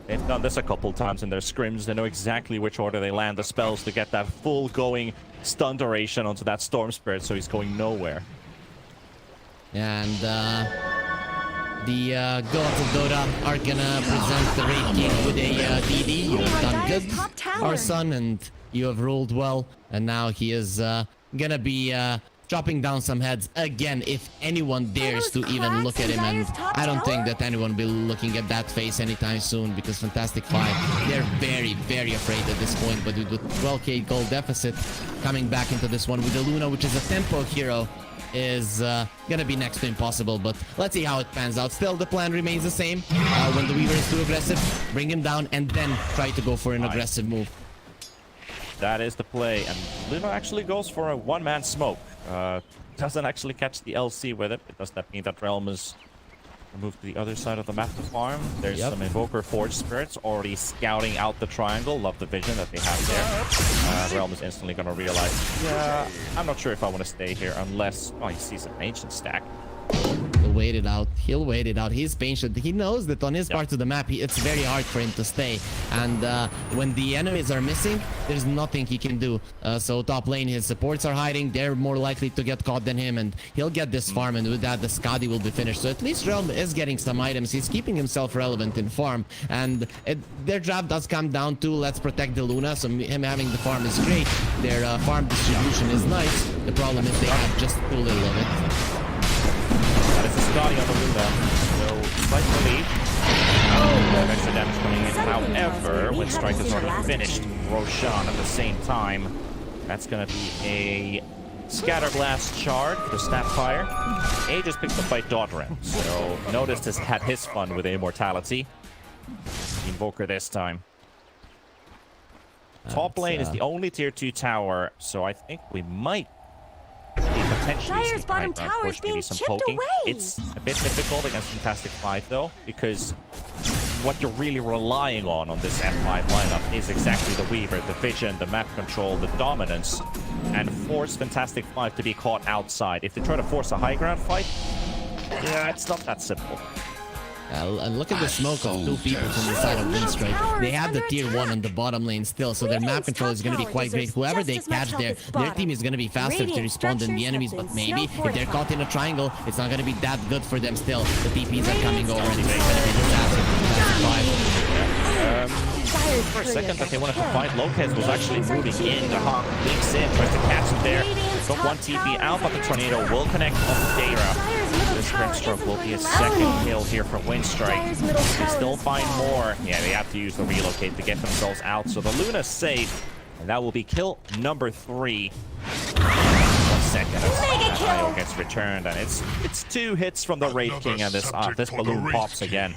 They've done this a couple times in their scrims. They know exactly which order they land the spells to get that full going stun duration onto that Storm Spirit, so he's going nowhere. And the gods of Dota are gonna present the Raid King with a DD. You have done good, our son, and you have ruled well. And now he is gonna be chopping down some heads again if anyone dares to even look at him. And I don't think that anyone will be looking at that face anytime soon, because Fantastic Five, they're very, very afraid at this point. But with 12k gold deficit coming back into this one with the Luna, which is a tempo hero, is gonna be next to impossible. But let's see how it pans out. Still, the plan remains the same. When the Weaver is too aggressive, bring him down and then try to go for an aggressive move. That is the play, and Luna actually goes for a one-man smoke. Doesn't actually catch the LC with it. Does that mean that Realm is moved to the other side of the map to farm? There's some Invoker Forge Spirits already scouting out the triangle. Love the vision that they have there. Realm is instantly going to realize, yeah, I'm not sure if I want to stay here unless... Oh, he sees an Ancient stack. He'll wait it out. He'll wait it out. He's patient. He knows that on his part of the map, it's very hard for him to stay. And when the enemies are missing, there's nothing he can do. So top lane, his supports are hiding. They're more likely to get caught than him. And he'll get this farm. And with that, the Skadi will be finished. So at least Realm is getting some items. He's keeping himself relevant in farm. And their draft does come down to let's protect the Luna. So him having the farm is great. Their farm distribution is nice. The problem is they have just too little of it. That is the Skadi on the Luna, so slight relief. Extra damage coming in. However, Winstrike has already finished Roshan at the same time. That's going to be a Scatterblast Shard for Snapfire. A just picked up by Dodrin, so Noticed has had his fun with Immortality. Invoker this time. Top lane is the only tier 2 tower, so I think we might Dire's bottom tower is being chipped away. It's a bit difficult against Fantastic Five though, because what you're really relying on this F5 lineup is exactly the Weaver, the vision, the map control, the dominance, and force Fantastic Five to be caught outside. If they try to force a high ground fight, yeah, it's not that simple. And look at the smoke of two people from the side of Winstrike. They have the tier 1 on the bottom lane still, so their map control is going to be quite great. Whoever they catch there, their team is going to be faster to respond than the enemies, but maybe if they're caught in a triangle, it's not going to be that good for them still. The TPs are coming over and it's going to be a disaster for for a second that they wanted to fight, Lopez was actually moving in. The Hawk leaks in, tries to catch him there. Got one TP out, but the Tornado will connect on Data. This Grimstroke will be a second kill here from Winstrike. They still find more. Yeah, they have to use the relocate to get themselves out. So the Luna's safe, and that will be kill number 3. 1 second as IO gets returned, and it's 2 hits from the Raid King, and this balloon pops again.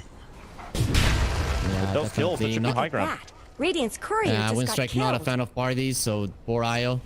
Yeah, those kills, it should be high ground. Radiant's courier just got Winstrike killed. not a fan of parties, so poor IO.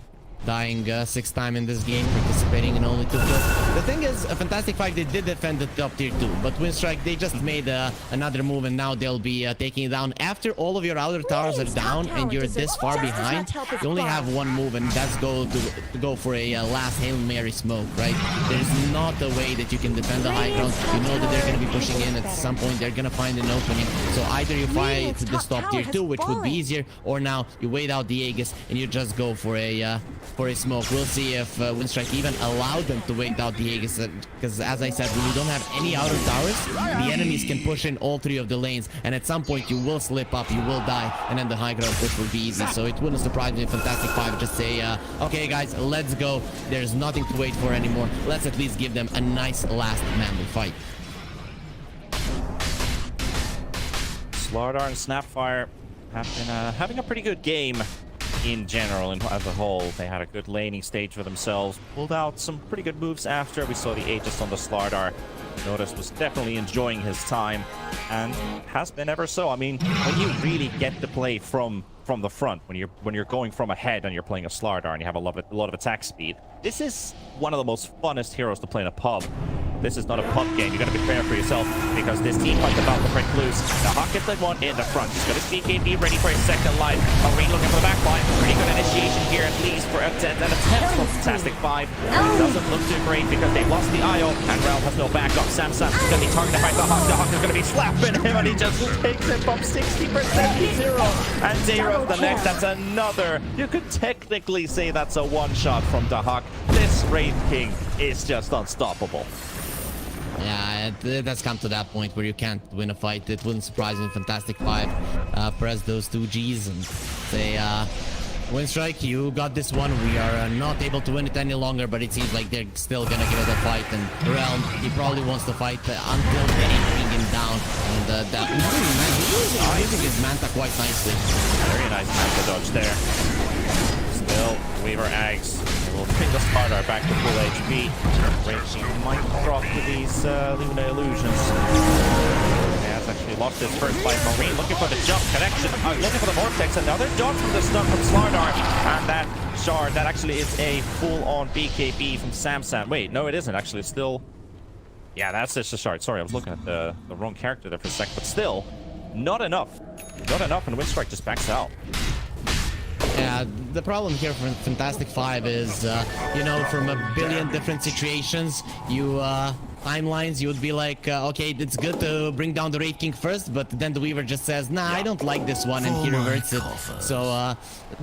Dying 6 times in this game, participating in only 2 kills. The thing is, Fantastic Five, they did defend the top tier 2, but Winstrike, they just made another move, and now they'll be taking it down. After all of your outer towers are down and you're this far behind, you only have one move, and that's to go for a last Hail Mary smoke, right? There's not a way that you can defend the high ground. You know that they're going to be pushing in at some point. They're going to find an opening. So either you fight this top tier 2, which would be easier, or now you wait out the Aegis and you just go for a smoke. We'll see if Winstrike even allowed them to wait out the Aegis, because as I said, when you don't have any outer towers, the enemies can push in all 3 of the lanes, and at some point you will slip up, you will die, and then the high ground push will be easy. So it wouldn't surprise me if Fantastic Five just say, okay guys, let's go. There's nothing to wait for anymore. Let's at least give them a nice last manly fight. Slardar and Snapfire have been having a pretty good game in general, and as a whole. They had a good laning stage for themselves, pulled out some pretty good moves after. We saw the Aegis on the Slardar. Notice was definitely enjoying his time, and has been ever so. I mean, when you really get to play from the front, when you're going from ahead and you're playing a Slardar and you have a lot of attack speed, this is one of the most funnest heroes to play in a pub. This is not a pub game. You gotta prepare for yourself because this team fight about to break loose. The Hawk gets the one in the front. He's gonna BKB ready for his second life. Marine looking for the back line. Pretty good initiation here, at least for an attempt from Fantastic 5. It doesn't look too great because they've lost the IO and Realm has no backup. Samsung is gonna be targeted by the Hawk. The Hawk is gonna be slapping him and he just takes it from 60% to 0. And 0 the next. That's another. You could technically say that's a one-shot from the Hawk. This Wraith King is just unstoppable. Yeah, it has come to that point where you can't win a fight. It wouldn't surprise me. Fantastic 5 press those 2 Gs and say, Winstrike, you got this one. We are not able to win it any longer, but it seems like they're still gonna give it a fight. And Realm, he probably wants to fight until they bring him down. And that he's using his Manta quite nicely. Very nice Manta dodge there. Still, Weaver Ags will bring the starter back to full HP. Raging might drop to these Luna illusions. He has actually lost his first fight. Marine looking for the jump connection, looking for the vortex. Another dodge from the stun from Slardar. And that shard, that actually is a full-on BKB from Samsam. Wait, no, it isn't actually. It's still. Yeah, that's just a shard. Sorry, I was looking at the wrong character there for a sec. But still, not enough. Not enough, and Winstrike just backs out. Yeah, the problem here for Fantastic 5 is, you know, from a billion different situations, timelines, you would be like, okay, it's good to bring down the Wraith King first, but then the Weaver just says, nah, I don't like this one, and he reverts it. So,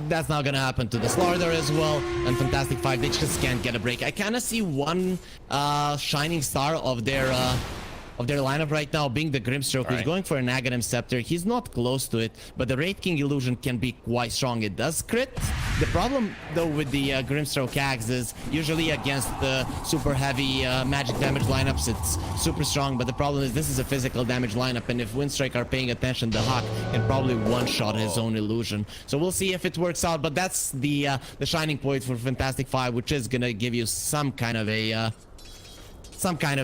that's not gonna happen to the Slardar as well, and Fantastic 5, they just can't get a break. I kind of see one shining star of their lineup right now being the Grimstroke, who's going for an Aghanim Scepter. He's not close to it, but the Wraith King illusion can be quite strong. It does crit. The problem, though, with the Grimstroke Ags is usually against the super heavy magic damage lineups, it's super strong, but the problem is this is a physical damage lineup, and if Winstrike are paying attention, the Hawk can probably one-shot his own illusion. So we'll see if it works out, but that's the shining point for Fantastic 5, which is gonna give you some kind of a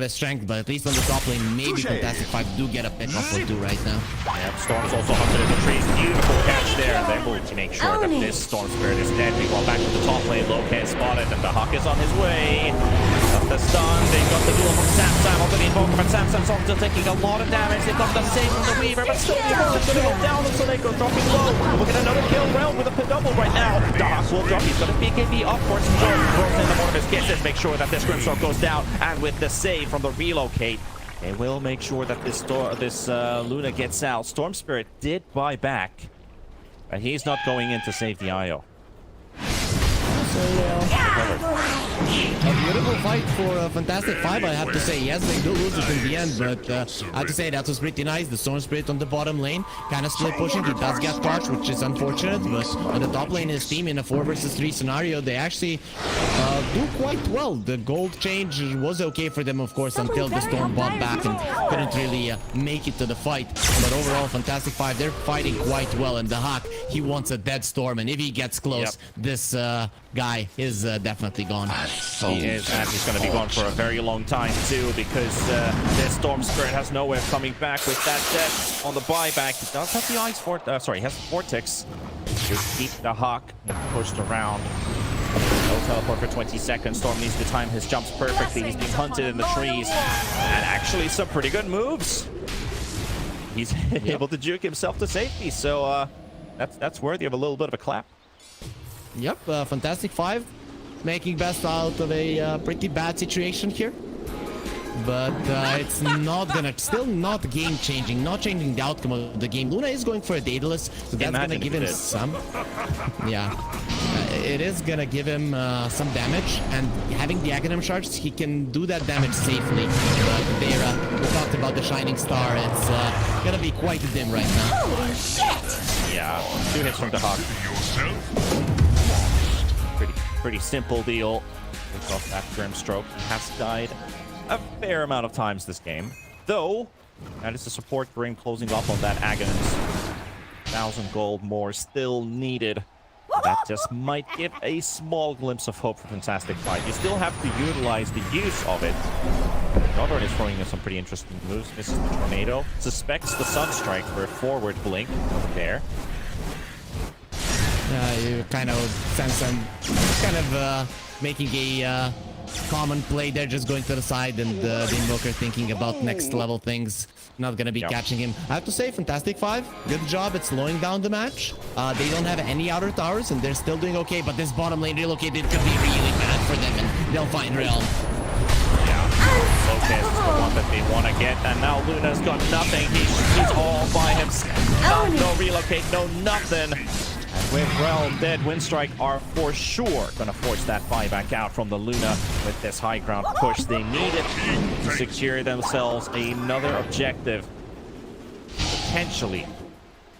strength, but at least on the top lane, maybe Fantastic 5 do get a pick off or 2 right now. Yep, Storm's also hunted in the trees. Beautiful catch there, and they're going to make sure that this Storm Spirit is dead. Meanwhile, back to the top lane, Locan spotted, and the Hawk is on his way. Got the stun, they got the duel from Samsam, also the Invoker, but Samsam's still taking a lot of damage. They got the save from the Weaver, but still the Invoker's gonna go down, and Soleko dropping low. We'll get another kill, Realm with a double right now. The Hawk will drop, he's got a BKB upwards, and throws in one of his kisses, make sure that this Grimstroke goes down, and with the save from the relocate, they will make sure that this Luna gets out. Storm Spirit did buy back, but he's not going in to save the IO. A beautiful fight for Fantastic 5, I have to say. Yes, they do lose it in the end, but I have to say that was pretty nice. The Storm Spirit on the bottom lane, kind of split pushing. He does get touched, which is unfortunate, but on the top lane, his team in a 4 versus 3 scenario, they actually do quite well. The gold change was okay for them, of course, until the Storm bought back and couldn't really make it to the fight. But overall, Fantastic 5, they're fighting quite well, and the Hawk, he wants a dead Storm, and if he gets close, this guy is definitely gone. He is, and he's going to be gone for a very long time too, because this Storm Spirit has no way of coming back with that death on the buyback. He does have the ice he has the Vortex to keep the Hawk pushed around. No teleport for 20 seconds. Storm needs to time his jumps perfectly. He's being hunted in the trees, and actually some pretty good moves. He's able to juke himself to safety, so that's worthy of a little bit of a clap. Yep, Fantastic 5 making best out of a pretty bad situation here. But it's still not game changing, not changing the outcome of the game. Luna is going for a Daedalus, so that's gonna give him some. Yeah, it is gonna give him some damage, and having the Aghanim shards, he can do that damage safely. But there, we talked about the Shining Star. It's gonna be quite dim right now. Holy shit! Yeah, 2 hits from the Hawk. Pretty simple deal. Takes off that Grimstroke. He has died a fair amount of times this game, though that is the support Grim closing up on that Aghanim's. 1,000 gold more still needed. That just might give a small glimpse of hope for Fantastic 5. You still have to utilize the use of it. Robert is throwing in some pretty interesting moves. Misses the Tornado. Suspects the Sunstrike for a forward blink over there. You kind of sense him kind of making a common play. They're just going to the side, and the Invoker thinking about next level things. Not gonna be catching him. I have to say, Fantastic Five, good job at slowing down the match. They don't have any outer towers, and they're still doing okay. But this bottom lane relocated could be really bad for them, and they'll find Realm. Lopez is the one that they want to get, and now Luna's got nothing. He's all by himself. No relocate, no nothing. And with Realm dead, Winstrike are for sure going to force that buyback out from the Luna with this high ground push. They need it to secure themselves another objective, potentially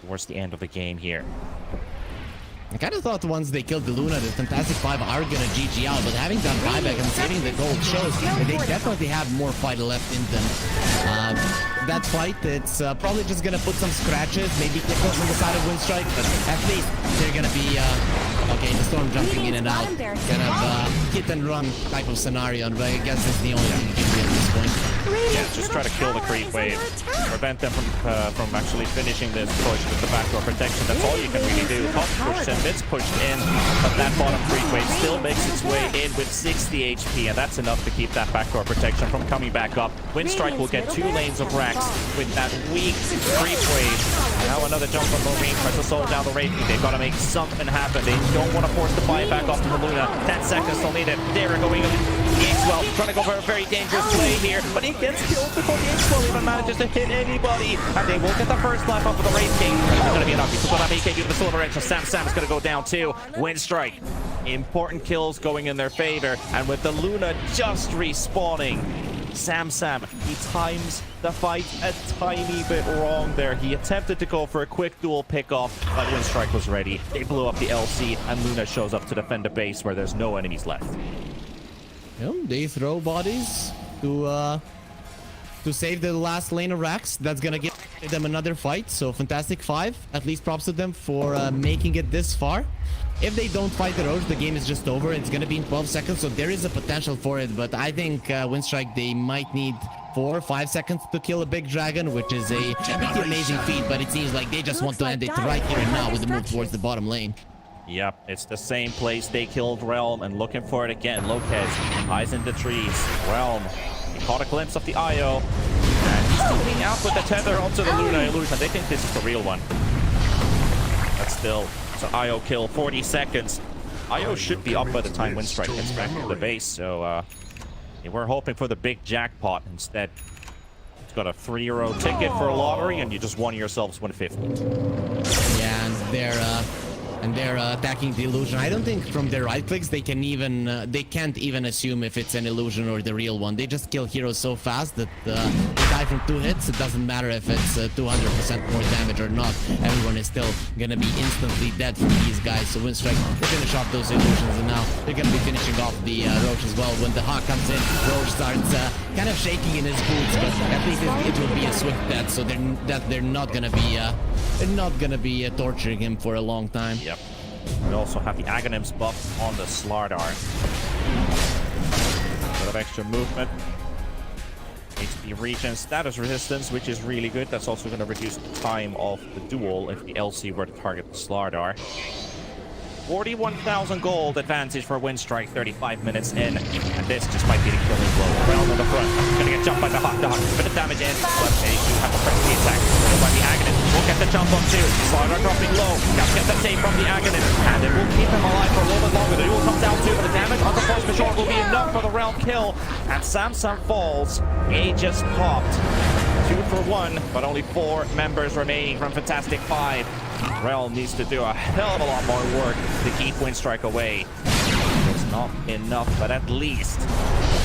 towards the end of the game here. I kind of thought once they killed the Luna, the Fantastic Five are gonna GG out, but having done buyback and saving the gold shows that they definitely have more fight left in them. That fight, it's probably just gonna put some scratches, maybe tickles on the side of Winstrike, but at least they're gonna be, okay, the Storm jumping in and out, kind of hit and run type of scenario, but I guess it's the only thing you can do at this point. Yeah, just try to kill the creep wave, prevent them from actually finishing this push with the backdoor protection. That's all you can really do. Top pushed and mid's pushed in, but that bottom creep wave still makes its way in with 60 HP, and that's enough to keep that backdoor protection from coming back up. Winstrike will get 2 lanes of racks with that weak creep wave. Now another jump from Marine tries to slow down the rate. They've got to make something happen. They don't want to force the buyback off to the Luna. 10 seconds, they'll need it. They're going Well, trying to go for a very dangerous play here, but he gets killed before the X-Well even manages to hit anybody, and they will get the first life off of the Wraith King. It's going to be enough. He's going to have AK due to the Silver Edge, so Sam's going to go down too. Winstrike, important kills going in their favor, and with the Luna just respawning, Sam, he times the fight a tiny bit wrong there. He attempted to go for a quick dual pickoff, but Winstrike was ready. They blew up the LC, and Luna shows up to defend the base where there's no enemies left. They throw bodies to save the last lane of racks. That's gonna give them another fight. So Fantastic Five, at least props to them for making it this far. If they don't fight the Roach, the game is just over. It's gonna be in 12 seconds, so there is a potential for it. But I think Winstrike, they might need 4 or 5 seconds to kill a big dragon, which is a pretty amazing feat. But it seems like they just want to end it right here and now with the move towards the bottom lane. Yep, it's the same place they killed Realm, and looking for it again. Lopez hides in the trees. Realm, he caught a glimpse of the IO, and he's moving out with the tether onto the Luna illusion. They think this is the real one. But still, it's an IO kill, 40 seconds. IO should be up by the time Winstrike gets back to the base, so we're hoping for the big jackpot. Instead, it's got a €3 ticket for a lottery, and you just won yourselves 150. Yeah, and they're attacking the illusion. I don't think from their right clicks they can even they can't even assume if it's an illusion or the real one. They just kill heroes so fast that they die from 2 hits. It doesn't matter if it's 200% more damage or not. Everyone is still gonna be instantly dead from these guys. So Winstrike will finish off those illusions, and now they're gonna be finishing off the Roach as well. When the Hawk comes in, Roach starts kind of shaking in his boots, but at least it will be a swift death. So they're not gonna be torturing him for a long time. Yep. We also have the Aghanims buff on the Slardar. A bit of extra movement. HP regen status resistance, which is really good. That's also going to reduce the time of the duel if the LC were to target the Slardar. 41,000 gold advantage for Winstrike, 35 minutes in, and this just might be the killing blow. Realm on the front, gonna get jumped by the Hawk. The Hawk, bit of damage in, but they do have to press the attack. Killed by the Aghanim, will get the jump on too. Slardar dropping low, got to get the save from the Aghanim, and it will keep him alive for a little bit longer. The duel comes down too, but the damage on the force majeure will be enough for the Realm kill, and Samsung falls. A just popped. 2 for 1, but only 4 members remaining from Fantastic Five. Realm needs to do a hell of a lot more work to keep Winstrike away. It's not enough, but at least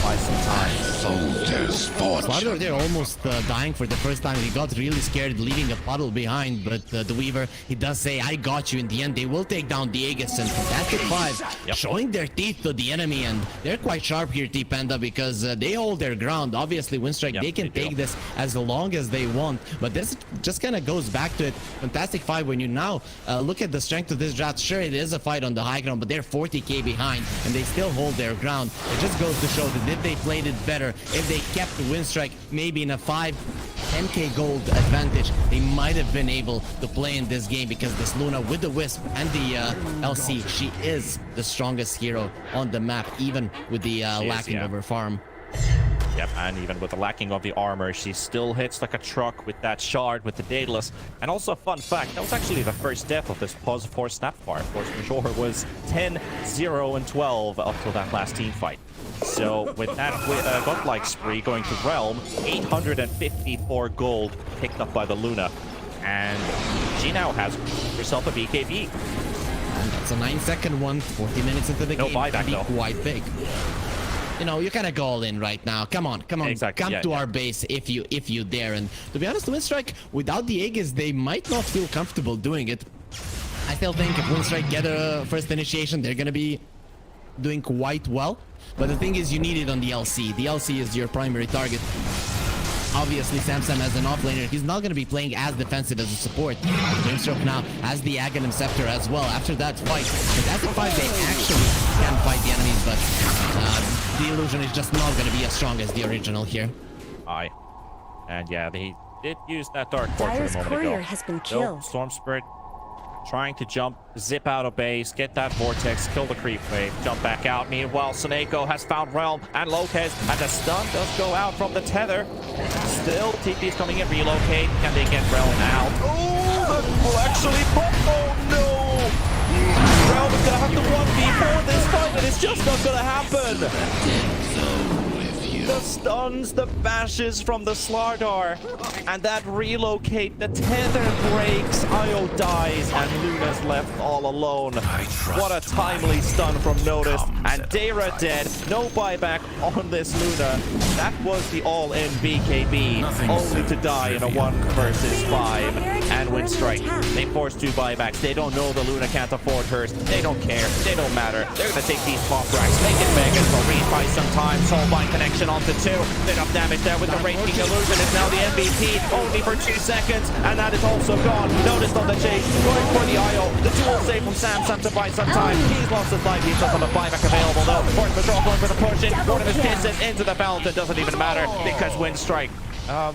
buy some time. Slardar, they're almost dying for the first time. He got really scared, leaving a puddle behind, but the Weaver, he does say, I got you. In the end, they will take down the Aegis, and Fantastic Five showing their teeth to the enemy, and they're quite sharp here, T-Panda, because they hold their ground. Obviously, Winstrike, they can take this as long as they want, but this just kind of goes back to it. Fantastic Five, when you now look at the strength of this draft, sure, it is a fight on the high ground, but they're 40k behind, and they still hold their ground. It just goes to show that if they played it better, if they kept Winstrike maybe in a 5 10k gold advantage, they might have been able to play in this game because this Luna with the Wisp and the LC, she is the strongest hero on the map, even with the lacking of her farm. Yep, and even with the lacking of the armor, she still hits like a truck with that shard, with the Daedalus. And also a fun fact, that was actually the first death of this pause for Snapfire. Force Majeure was 10, 0, and 12 up till that last team fight. So with that godlike spree going to Realm, 854 gold picked up by the Luna. And she now has herself a BKB. And that's a 9-second one, 40 minutes into the No game. buyback, Can be though. quite big. You know, you gotta go all in right now. Come on, Exactly, come yeah, to yeah. our base if you dare. And to be honest, Winstrike, without the Aegis, they might not feel comfortable doing it. I still think if Winstrike get a first initiation, they're gonna be doing quite well. But the thing is, you need it on the LC. The LC is your primary target. Obviously, Samsam as an offlaner, he's not going to be playing as defensive as a support. Winstrike now has the Aghanim Scepter as well after that fight. But that's a fight they actually can fight the enemies, but the illusion is just not going to be as strong as the original here. Aye. And yeah, they did use that Dark Fortune a Dyer's moment courier ago. has been No, killed. Storm Spirit trying to jump, zip out of base, get that vortex, kill the creep wave, jump back out. Meanwhile, Suneko has found Realm and Lopez, and the stun does go out from the tether. Still, TP is coming in, relocate. Can they get Realm out? Oh, that will actually pop. Oh no! Realm is gonna have to 1v4 this fight, and it's just not gonna happen. The stuns, the bashes from the Slardar, and that relocate, the tether breaks, Io dies, and Luna's left all alone. What a timely stun from Notice, and Dara dead, no buyback on this Luna. That was the all-in BKB, only to die in a 1 versus 5, and Winstrike. They forced 2 buybacks, they don't know the Luna can't afford hers, they don't care, they don't matter. They're gonna take these pop racks, make it big, and they'll refight sometime, Soulbind connection onto 2. Enough damage there with the Raging Illusion. Is now the MVP only for 2 seconds, and that is also gone. Noticed on the chase, going for the IO. The dual save from Samsam to buy some time. He's lost his life. He doesn't have a buyback available though. Force Patrol going for the push in. One of his kisses into the belt. It doesn't even matter because Winstrike.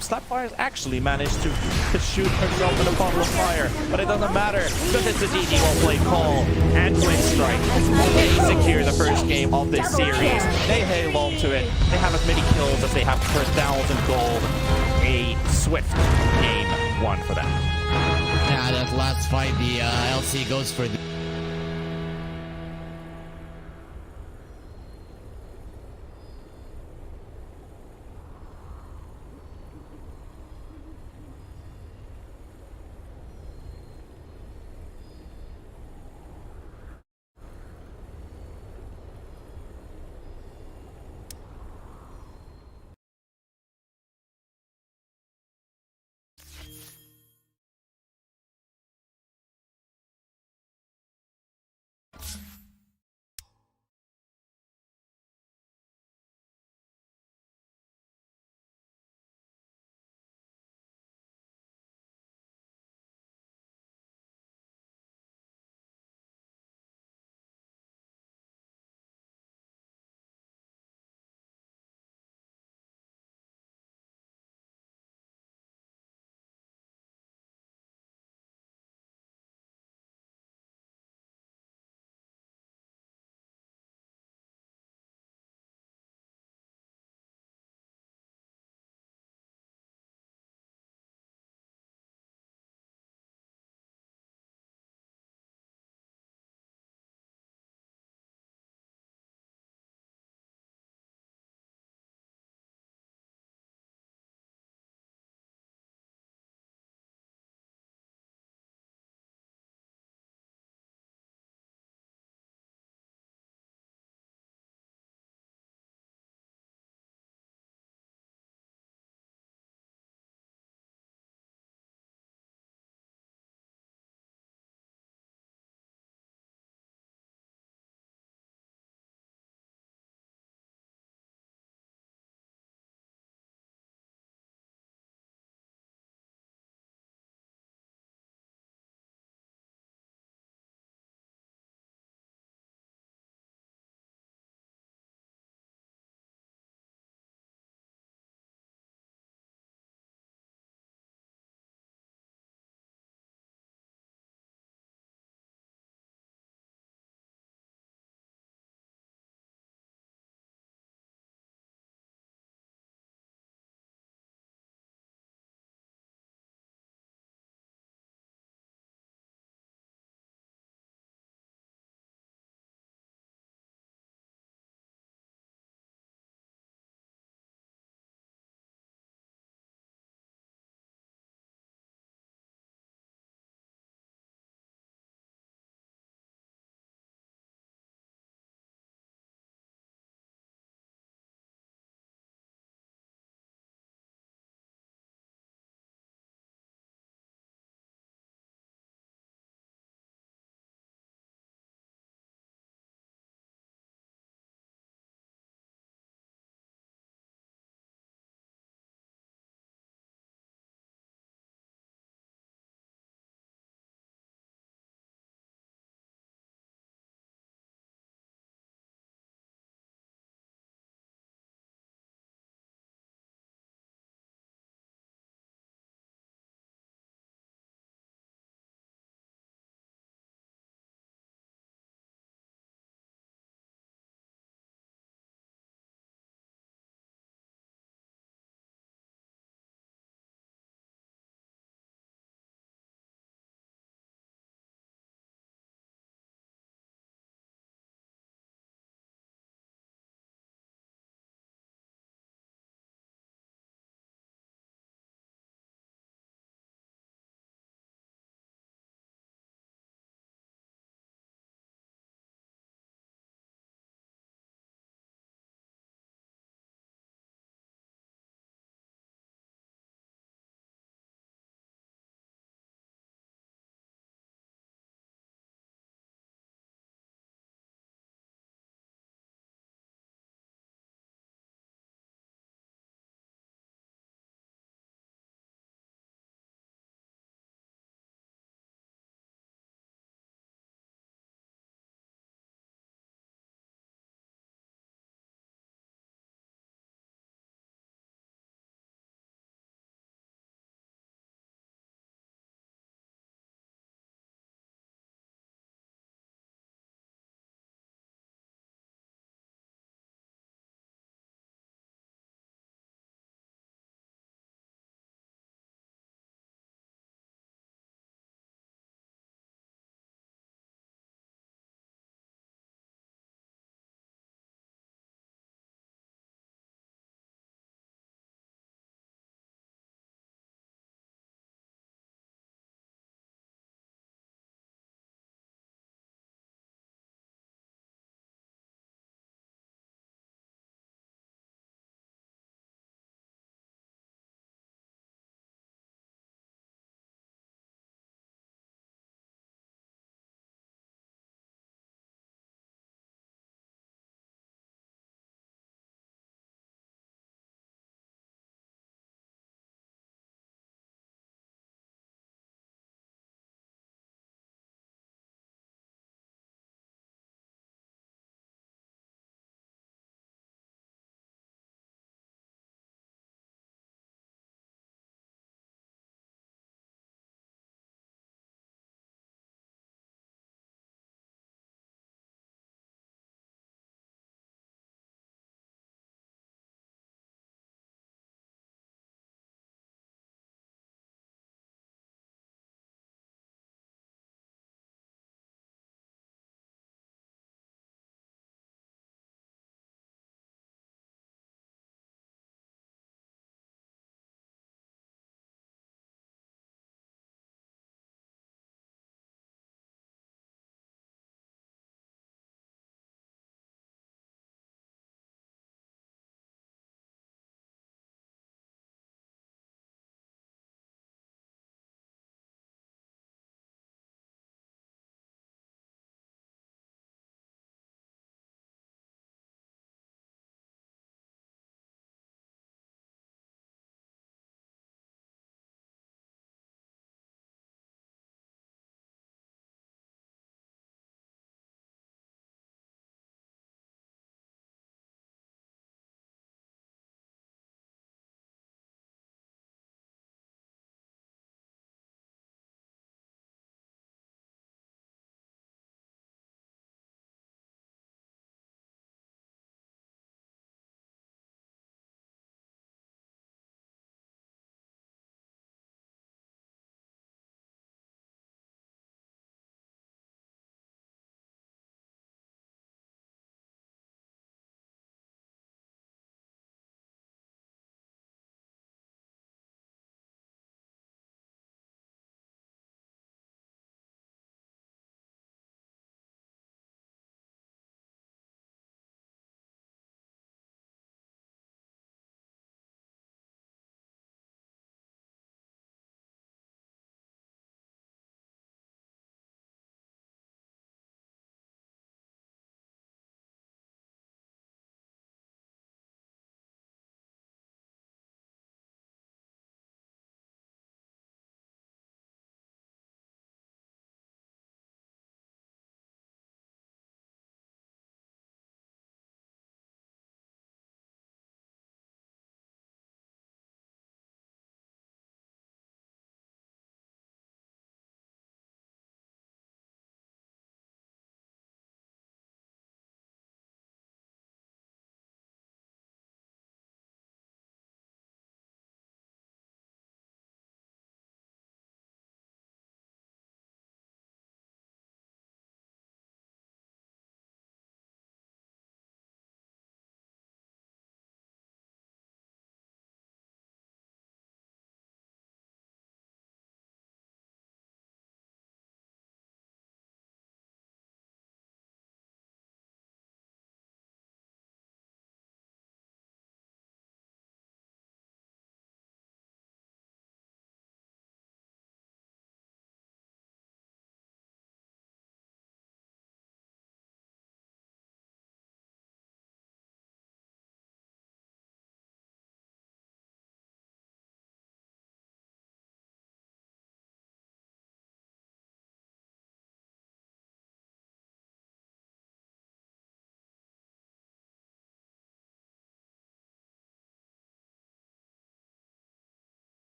Snapfire actually managed to shoot herself in a bottle of fire, but it doesn't matter because it's a DD well-played call. And Winstrike, they secure the first game of this series. They hail on to it. They have as many kills as they have per 1,000 gold. A swift game 1 for them. Yeah, that last fight, the LC goes for the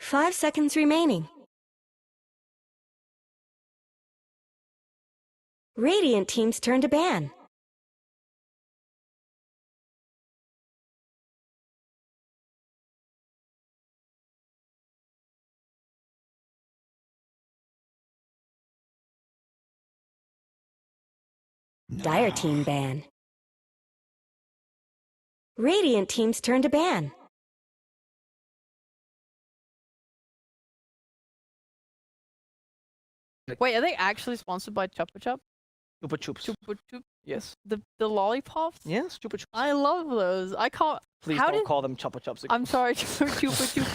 5 seconds remaining. Radiant team's turn to ban. Dire team ban. Radiant team's turn to ban. Wait, are they actually sponsored by Chupa Chup? Chupa Chups. Chupa Chup? Yes. The lollipops? Yes, Chupa Chups. I love those. I can't. Please how don't did... call them Chupa Chups again. I'm sorry, Chupa Chup.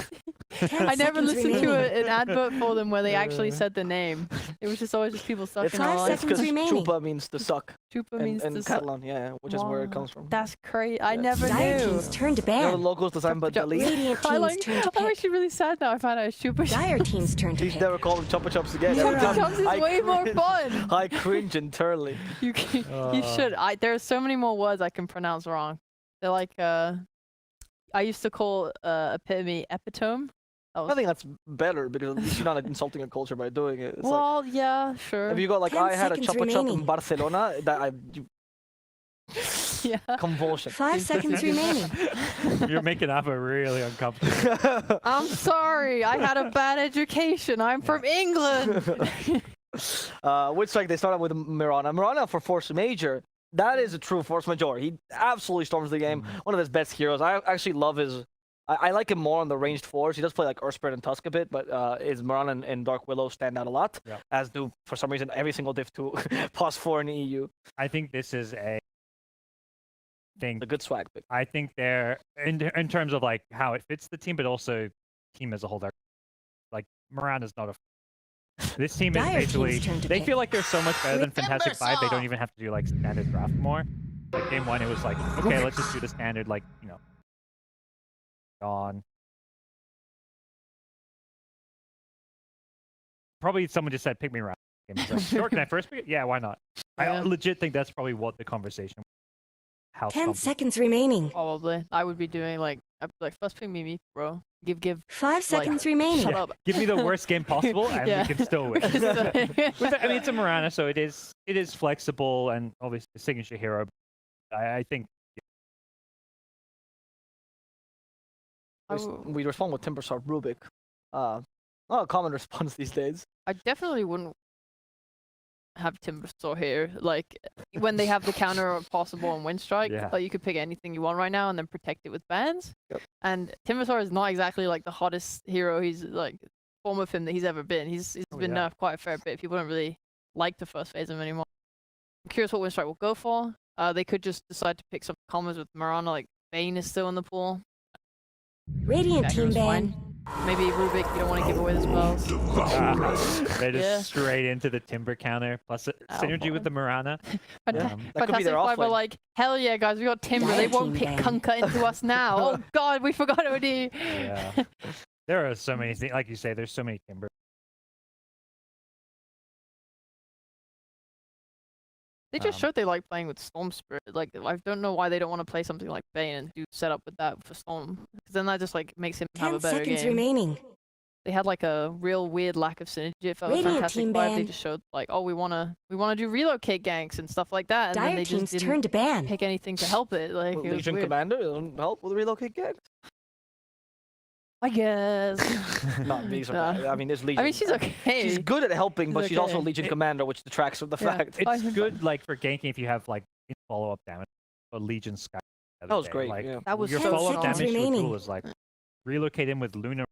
10 I never seconds listened to remaining. an advert for them where they actually said the name. It was just always just people sucking It's on Five life. it's seconds because remaining. Chupa means to suck. Chupa in, means in to suck. Catalan, yeah, which is where it Wow. comes from. That's crazy. I Yeah. never Dire knew. team's turn to You know, the ban. locals designed by Chupa Chup. Dali. Radiant I team's like. turn to I'm pick. actually really sad now. I found out it's Chupa Chup. Dire team's turn to Please pick. never call them Chupa Chups again. Chupa Every time Chups is I way more cringe- fun. I cringe internally. You should. There are so many more words I can pronounce wrong. They're like I used to call epitome epitome. That I think that's better because at least you're not insulting a culture by doing it. It's like, well, yeah, sure. if you go like 10 I had a seconds Chupa Chup in remaining. Barcelona, that yeah. convulsion. 5 seconds remaining. You're making Abba really uncomfortable. I'm sorry. I had a bad education. I'm from England. Winstrike, they start out with Mirana. Mirana for Force Major. That is a true force majeure. He absolutely storms the game. One of his best heroes. I actually love his. I like him more on the ranged fours. He does play like Earthspirit and Tusk a bit, but his Mirana and Dark Willow stand out a lot. Yeah. As do, for some reason, every single Div 2 plus 4 in the EU. I think this is a thing. A good swag pick. I think they're in terms of like how it fits the team, but also team as a whole. They're like Mirana's not a. This team is Dire team's basically. turn to They pick. feel like they're so much better than Fantastic 5. They don't even have to do like standard draft more. Like game 1, it was like, okay, let's just do the standard, like, you know. On. Probably someone just said pick me around. Like, sure, can I first pick it? Yeah, why not? I Yeah. legit think that's probably what the conversation. How 10 seconds remaining. Probably. I would be doing like I'd be like first pick me, bro. Give 5 seconds remaining. shut up. Give me the worst game possible, and Yeah. we can still win. With the, I mean, it's a Mirana, so it is flexible and obviously a signature hero. I think We respond with Timberstar Rubik. Not a common response these days. I definitely wouldn't have Timbersaw here. Like when they have the counter possible on Winstrike, Yeah. like you could pick anything you want right now and then protect it with bans. Yep. And Timbersaw is not exactly like the hottest hero. He's like form of him that he's ever been. He's been yeah. nerfed quite a fair bit. People don't really like to first phase him anymore. I'm curious what Winstrike will go for. They could just decide to pick some commons with Mirana, like Bane is still in the pool. Radiant team Dagger's ban. fine. Maybe Rubik, you don't want to give away the spells. they just Yeah. straight into the Timber counter plus synergy with the Mirana. That could be Fantastic their Five are offlane. like, hell yeah, guys, we got Timber. They Dire won't team pick ban. Kunkka into us now. Oh god, we forgot OD. Yeah. There are so many things, like you say. There's so many Timber. They just showed they like playing with Storm Spirit. Like, I don't know why they don't want to play something like Bane and do setup with that for Storm. Because then that just like makes him have 10 a better seconds game. remaining. They had like a real weird lack of synergy. It felt Radiant Fantastic team Five. They ban. just showed like, oh, we wanna do relocate ganks and stuff like that, and then Dire they team's just didn't turn to ban. pick anything to help it. Like, it was Legion weird. Commander doesn't help with relocate gags. I guess. Not these Nah. I mean, there's Legion. I mean, she's okay. She's good at helping, She's but she's also okay. Legion Commander, which detracts from the Yeah. fact. It's good, like for ganking, if you have like follow-up damage. But Legion Sky. the other That was day, great. Like, Yeah. That was your 10 follow-up seconds damage to a remaining. tool is like relocate him with Luna.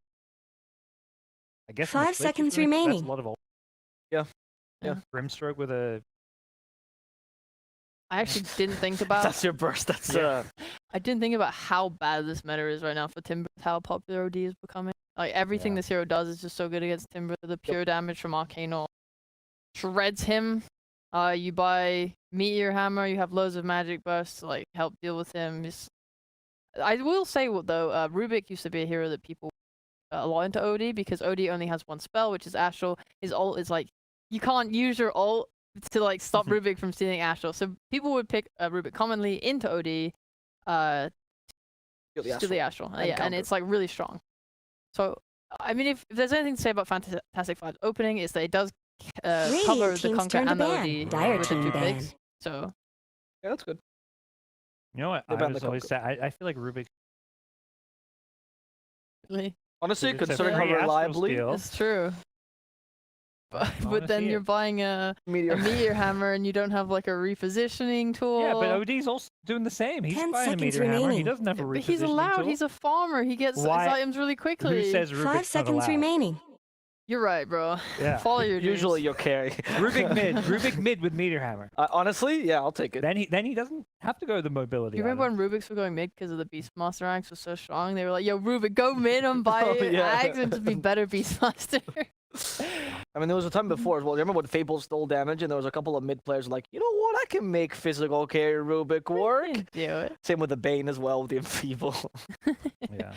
I guess. in the 5 Switch, seconds that's remaining. a lot of Yeah. Grimstroke with a. I actually didn't think about. That's your burst. That's Yeah. I didn't think about how bad this meta is right now for Timber. How popular OD is becoming. Like everything Yeah. this hero does is just so good against Timber. The pure damage from Arcano shreds him. You buy Meteor Hammer. You have loads of magic bursts to like help deal with him. I will say though, Rubik used to be a hero that people a lot into OD because OD only has one spell, which is Astral. His ult is like you can't use your ult to like stop Rubik from stealing Astral. So people would pick Rubik commonly into OD, Kill the to Astral. the Astral. And Yeah, and counter. it's like really strong. So I mean, if there's anything to say about Fantastic Five's opening, is that it does cover Radiant the team's Conquer turn to and the ban. OD Dire with the team two ban. bigs. So Yeah, that's good. You know what? They I banned was the always Conquer. say I feel like Rubik. really, Honestly, It's a considering how free Astral reliably skill. it's true. But then Honestly, you're buying a meteor hammer and you don't have like a repositioning tool. Yeah, but OD's also doing the same. He's 10 buying a seconds meteor hammer. He remaining. doesn't have a But repositioning he's allowed. tool. He's a farmer. He gets his Why- items really quickly. Who says Rubik's 5 not seconds allowed? remaining. You're right, bro. Yeah. Follow your dreams. Usually you'll carry. Rubik mid. Rubik mid with meteor hammer. Honestly, yeah, I'll take it. Then he doesn't have to go the mobility. You remember item. when Rubik's were going mid because of the Beastmaster ranks was so strong? They were like, "Yo, Rubik, go mid and buy Oh, yeah. Ags and just be better Beastmaster." I mean, there was a time before as well. Remember when Fable stole damage, and there was a couple of mid players like, you know what? I can make physical carry Rubik work. Do it. Same with the Bane as well with the Enfeeble. Yeah.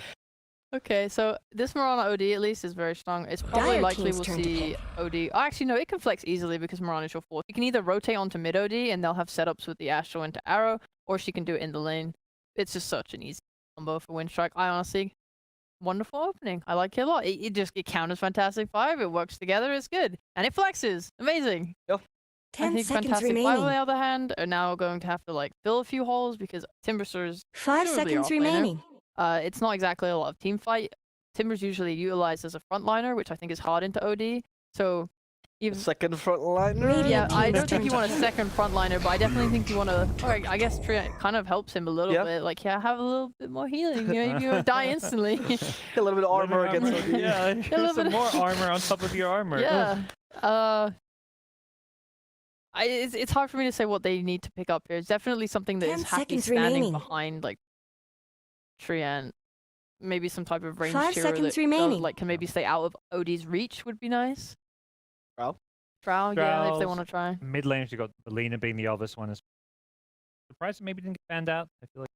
Okay, so this Mirana OD at least is very strong. It's probably Dire likely team's we'll turn to see OD. Oh, actually, no, it can flex easily because Mirana is your fourth. You can either rotate onto mid OD and they'll have setups with the Astral into Arrow, or she can do it in the lane. It's just such an easy combo for Winstrike. I honestly, wonderful opening. I like it a lot. It counters Fantastic Five. It works together. It's good. And it flexes. Amazing. 10 I think seconds Fantastic Five, remaining. on the other hand, are now going to have to like fill a few holes because Timberster's 5 presumably seconds off laner. remaining. It's not exactly a lot of team fight. Timber's usually utilized as a frontliner, which I think is hard into OD. So, even Second front liner. Radiant yeah, I team's don't think turn you to want a second frontliner, but I definitely think you want to. Okay, I guess Treant kind of helps him a little Yeah. bit. Like, yeah, have a little bit more healing. You know, you don't die instantly. A little bit of armor against OD. Yeah, little here's some bit- more armor on top of your armor. Yeah. It's hard for me to say what they need to pick up here. It's definitely something that 10 is happy seconds standing remaining. behind like Treant. Maybe some type of range 5 hero seconds that remaining. like can maybe stay out of OD's reach would be nice. Drow? Drow, yeah, if they Drows. want to try. Mid lane, you got Lena being the obvious one. Is surprised it maybe didn't get banned out. I feel like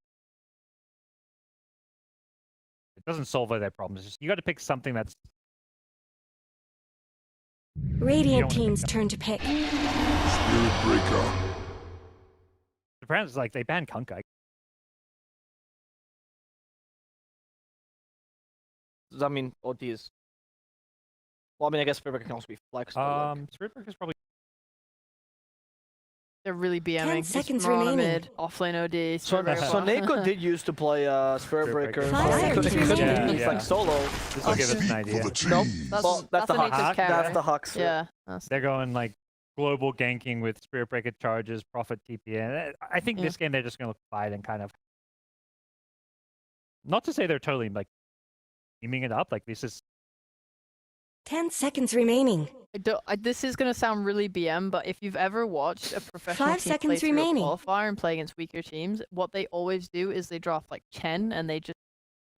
it doesn't solve all their problems. It's just, you got to pick something that's Radiant wanna team's pick up. turn to pick. Spirit Breaker. surprised. Like they banned Kunkka. Does that mean OD is? Well, I mean, I guess Spirit can also be flexed. but, like, Spirit Breaker's probably They're really BMing. It's seconds Mirana remaining. mid, offlane OD. So, Spirit Breaker. so Neko did used to play Spirit Spirit Breaker. Breaker. Five It seconds could be remaining. used, Yeah, like yeah. solo. this will give us an Speak idea. for the Nope. team. That's, Well, that's the a nature's Hux. carry. That's the Hux. Yeah. That's, They're going like global ganking with Spirit Breaker charges, Prophet TPN. I think Yeah. this game they're just going to look quiet and kind of. Not to say they're totally like teaming it up. Like this is 10 seconds remaining. this is gonna sound really BM, but if you've ever watched a professional 5 team play seconds through remaining. a qualifier and play against weaker teams, what they always do is they draft like Chen and they just.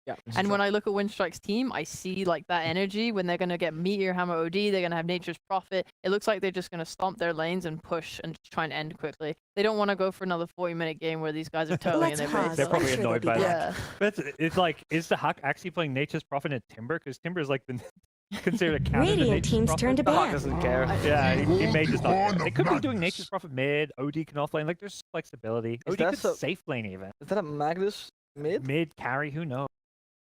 Yeah. And when I look at Winstrike's team, I see like that energy when they're gonna get Meteor Hammer OD, they're gonna have Nature's Prophet. It looks like they're just gonna stomp their lanes and push and try and end quickly. They don't want to go for another 40-minute game where these guys are totally in Let's their pause. base. They're probably I'm sure annoyed they'll by be that. back. Yeah. But it's like, is the Hawk actually playing Nature's Prophet in Timber? Because Timber is like the considered a counter to Radiant Nature's team's Prophet. turn to The Hawk ban. doesn't care. Yeah, he may just not. Born They of could be doing madness. Nature's Prophet mid. OD can offlane. Like there's flexibility. Is OD that could so- safe lane even. Is that a Magnus mid? Mid carry, who knows?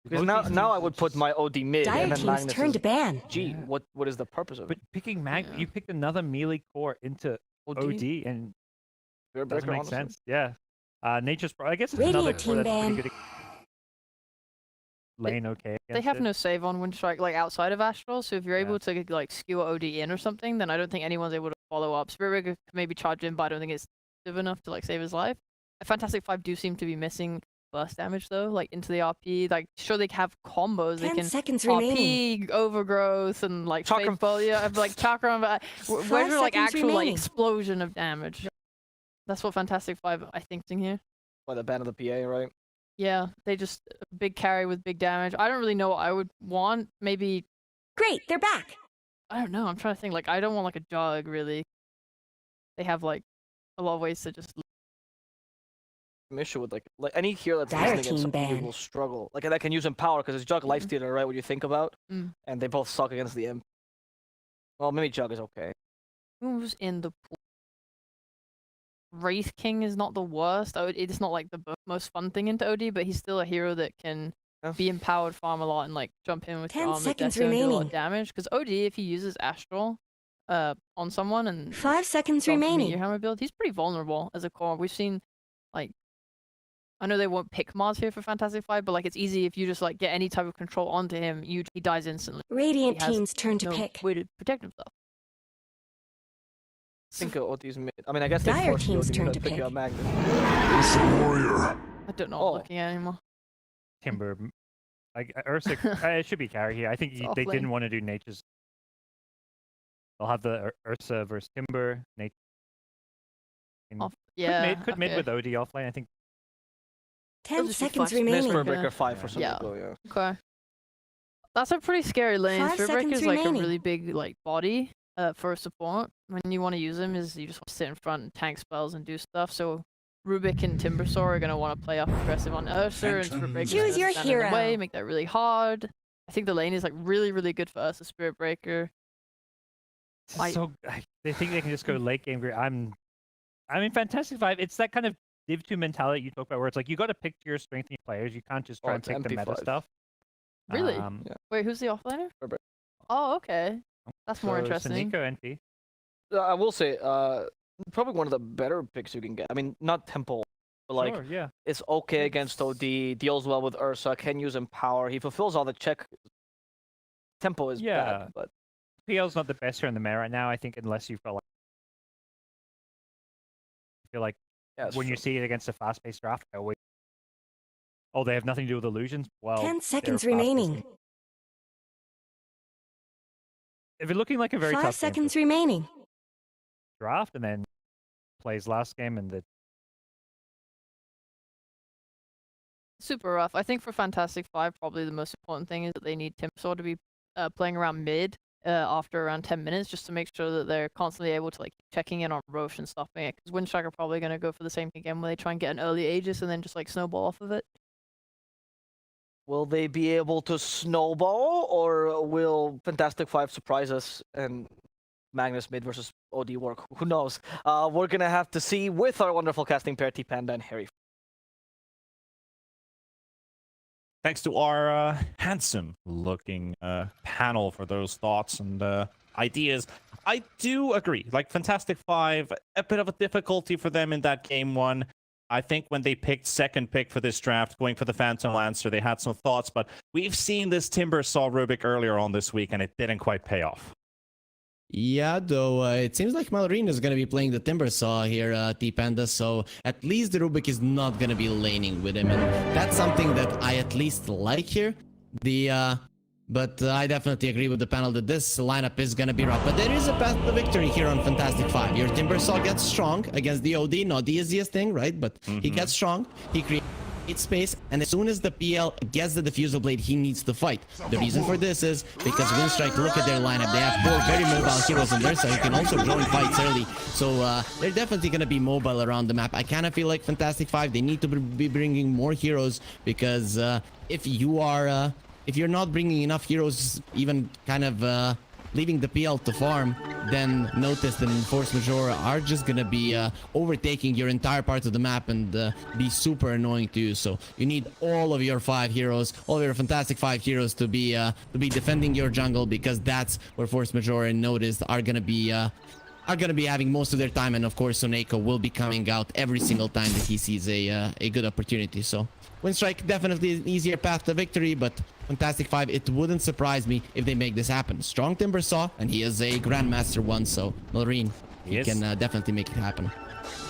Because Both now, these now teams I are would put just- my OD mid Dire and then team's Magnus turn is to ban. G. Yeah. What is the purpose of But it? picking Yeah. you picked another melee core into OD and Spirit doesn't Breaker, make honestly. sense. Yeah. Nature's I guess it's Radiant another core team that's ban. pretty good. Lane okay. They against have it. no save on Winstrike like outside of Astral, so if you're Yeah. able to like skew a OD in or something, then I don't think anyone's able to follow up. Spirit Breaker can maybe charge in, but I don't think it's good enough to like save his life. Fantastic Five do seem to be missing burst damage though, like into the RP. Like sure they have combos, they 10 can seconds remaining. RP, overgrowth, and like Chakram. faithful. Yeah, like chakra. But where's 5 your like seconds actual like remaining. explosion of damage? That's what Fantastic Five I think is in here. By the ban of the PA, right? Yeah, they just big carry with big damage. I don't really know what I would want. Maybe Great, they're back. I don't know. I'm trying to think. Like, I don't want like a jug really. They have like a lot of ways to just. An issue with like any hero that's Dire listening against team somebody ban. will struggle. Like that can use Empower because it's Jug Life Stealer, right? What you think about, Mm. and they both suck against the Imp. Well, maybe Jug is okay. Who's in the pool? Wraith King is not the worst. It's not like the most fun thing into OD, but he's still a hero that can be empowered, farm a lot, and like jump in with 10 your armor seconds deco and do a lot remaining. of damage. Because OD, if he uses Astral on someone and 5 seconds don't meet remaining. your hammer build, he's pretty vulnerable as a core. We've seen, like, I know they won't pick Mars here for Fantastic Five, but like it's easy if you just like get any type of control onto him, he dies instantly. Radiant He has team's turn to No pick. way to protect himself. I think OD's mid. I mean, I guess they Dire forced team's OD turn to to pick pick. up Magnus. It's a warrior. I don't know Oh. what I'm looking at anymore. Timber. Like Ursa, it should be carry here. I think It's they off didn't lane. want to do nature's. They'll have the Ursa versus Timber. Nature. Off, yeah. Could mid okay. with OD offlane. I think 10 just be seconds fine. Miss for a remaining. breaker 5 for some Yeah. people, yeah. Okay. That's a pretty scary lane. 5 Spirit Breaker seconds is like remaining. a really big like body for a support. When you want to use him is you just want to sit in front and tank spells and do stuff. So Rubik and Timbersaw are going to want to play up aggressive on Ursa and Spirit Breaker. Choose your stand in the way, hero. make that really hard. I think the lane is like really, really good for us as Spirit Breaker. they think they can just go late game. I mean, Fantastic Five. It's that kind of Div 2 mentality you talk about, where it's like you got to pick to your strength in your players. You can't just try and it's pick the meta MP5. stuff. Really? Yeah. Wait, who's the offlaner? Spirit Breaker. Oh, okay. That's more so interesting. Nico NP. I will say, probably one of the better picks you can get. I mean, not Temple, but like, Sure, yeah. it's okay against OD, deals well with Ursa, can use Empower. He fulfills all the check. Tempo is Yeah. bad, but PL's not the best here in the meta right now. I think unless you feel like yeah, it's when you true. see it against a fast-paced draft, I always they have nothing to do with illusions. Well, 10 they're seconds fast-paced. remaining. If it's looking like a very 5 tough game seconds for remaining. draft, and then plays last game, and the Super rough. I think for Fantastic Five, probably the most important thing is that they need Timsaw to be playing around mid after around 10 minutes, just to make sure that they're constantly able to like checking in on Roche and stopping it. Because Winstrike are probably going to go for the same thing again, where they try and get an early Aegis and then just like snowball off of it. Will they be able to snowball, or will Fantastic Five surprise us and Magnus mid versus OD work? Who knows? We're gonna have to see with our wonderful casting pair, T Panda and Harry. Thanks to our handsome-looking panel for those thoughts and ideas. I do agree. Like, Fantastic Five, a bit of a difficulty for them in that game one. I think when they picked second pick for this draft, going for the Phantom Lancer, they had some thoughts, but we've seen this Timbersaw Rubik earlier on this week, and it didn't quite pay off. Yeah, though it seems like Malrine is going to be playing the Timbersaw here, T-Panda, so at least the Rubik is not going to be laning with him, and that's something that I at least like here. But I definitely agree with the panel that this lineup is going to be rough. But there is a path to victory here on Fantastic Five. Your Timbersaw gets strong against the OD, not the easiest thing, right? But he gets strong, he creates space, and as soon as the PL gets the Diffusal Blade, he needs to fight. The reason for this is because Winstrike, look at their lineup. They have 4 very mobile heroes on their side who can also join fights early. So they're definitely going to be mobile around the map. I kind of feel like Fantastic Five, they need to be bringing more heroes, because if you're not bringing enough heroes, even kind of leaving the PL to farm, then Notice and Force Majeure are just gonna be overtaking your entire part of the map and be super annoying to you. So you need all of your 5 heroes, all of your Fantastic 5 heroes to be defending your jungle, because that's where Force Majeure and Notice are gonna be having most of their time. And of course, Soneko will be coming out every single time that he sees a good opportunity. So Winstrike definitely an easier path to victory, but Fantastic Five, it wouldn't surprise me if they make this happen. Strong Timbersaw, and he is a Grandmaster 1, so Malrine, he Yes. can definitely make it happen.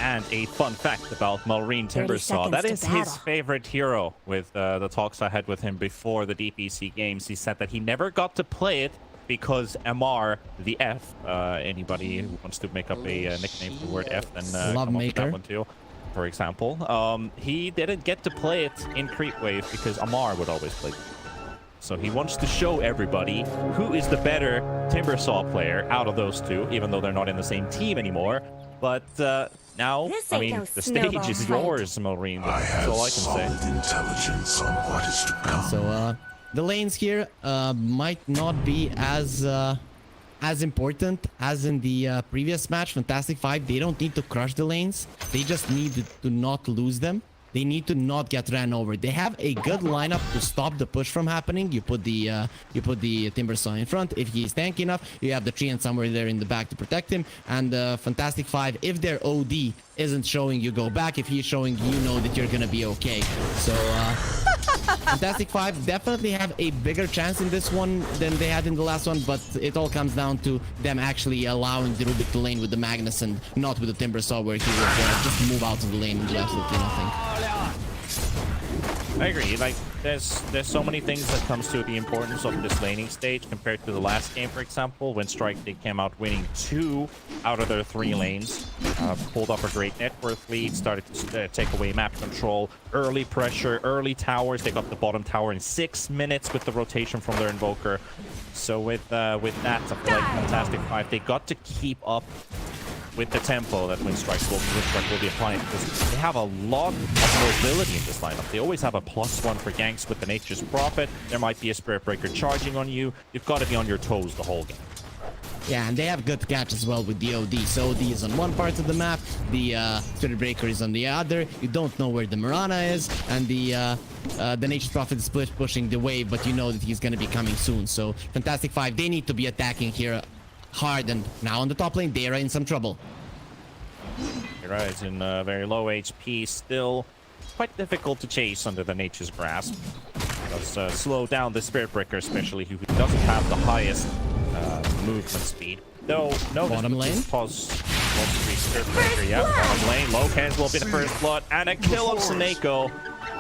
And a fun fact about Malrine 30 Timbersaw, that seconds is to his battle. favorite hero. With the talks I had with him before the DPC games, he said that he never got to play it because MR, the F, anybody who wants to make up a nickname for the word F, then come up with Lovemaker. that one too, for example. He didn't get to play it in Creep Wave because Amar would always play it. So he wants to show everybody who is the better Timbersaw player out of those two, even though they're not in the same team anymore. But now, This I ain't mean, no the stage snowball is fight. yours, Malrine. I That's have all I can say. solid intelligence on what is to come. So the lanes here might not be as important as in the previous match. Fantastic Five, they don't need to crush the lanes, they just need to not lose them. They need to not get ran over. They have a good lineup to stop the push from happening. You put the Timbersaw in front. If he's tanky enough, you have the Treant somewhere there in the back to protect him. And Fantastic Five, if their OD isn't showing, you go back. If he's showing, you know that you're gonna be okay. So Fantastic Five definitely have a bigger chance in this one than they had in the last one, but it all comes down to them actually allowing the Rubik to lane with the Magnus and not with the Timbersaw, where he would just move out of the lane and do absolutely nothing. I agree. Like, there's so many things that comes to the importance of this laning stage compared to the last game, for example. Winstrike, they came out winning 2 out of their 3 lanes. Pulled up a great net worth lead, started to take away map control, early pressure, early towers. They got the bottom tower in 6 minutes with the rotation from their Invoker. So with that, I feel like Fantastic Five, they got to keep up with the tempo that Winstrike will be applying, because they have a lot of mobility in this lineup. They always have a +1 for ganks with the Nature's Prophet. There might be a Spirit Breaker charging on you. You've got to be on your toes the whole game. Yeah, and they have good catch as well with the OD. So OD is on one part of the map, the Spirit Breaker is on the other. You don't know where the Mirana is, and the Nature's Prophet is pushing the wave, but you know that he's going to be coming soon. So Fantastic Five, they need to be attacking here hard, and now on the top lane, they are in some trouble. Dara is in very low HP, still quite difficult to chase under the Nature's Grasp. Does slow down the Spirit Breaker, especially who doesn't have the highest movement speed. Though, no, bottom lane? Pause Spirit Breaker, yeah, bottom lane. Locans will be the first blood, and a kill of Seneko.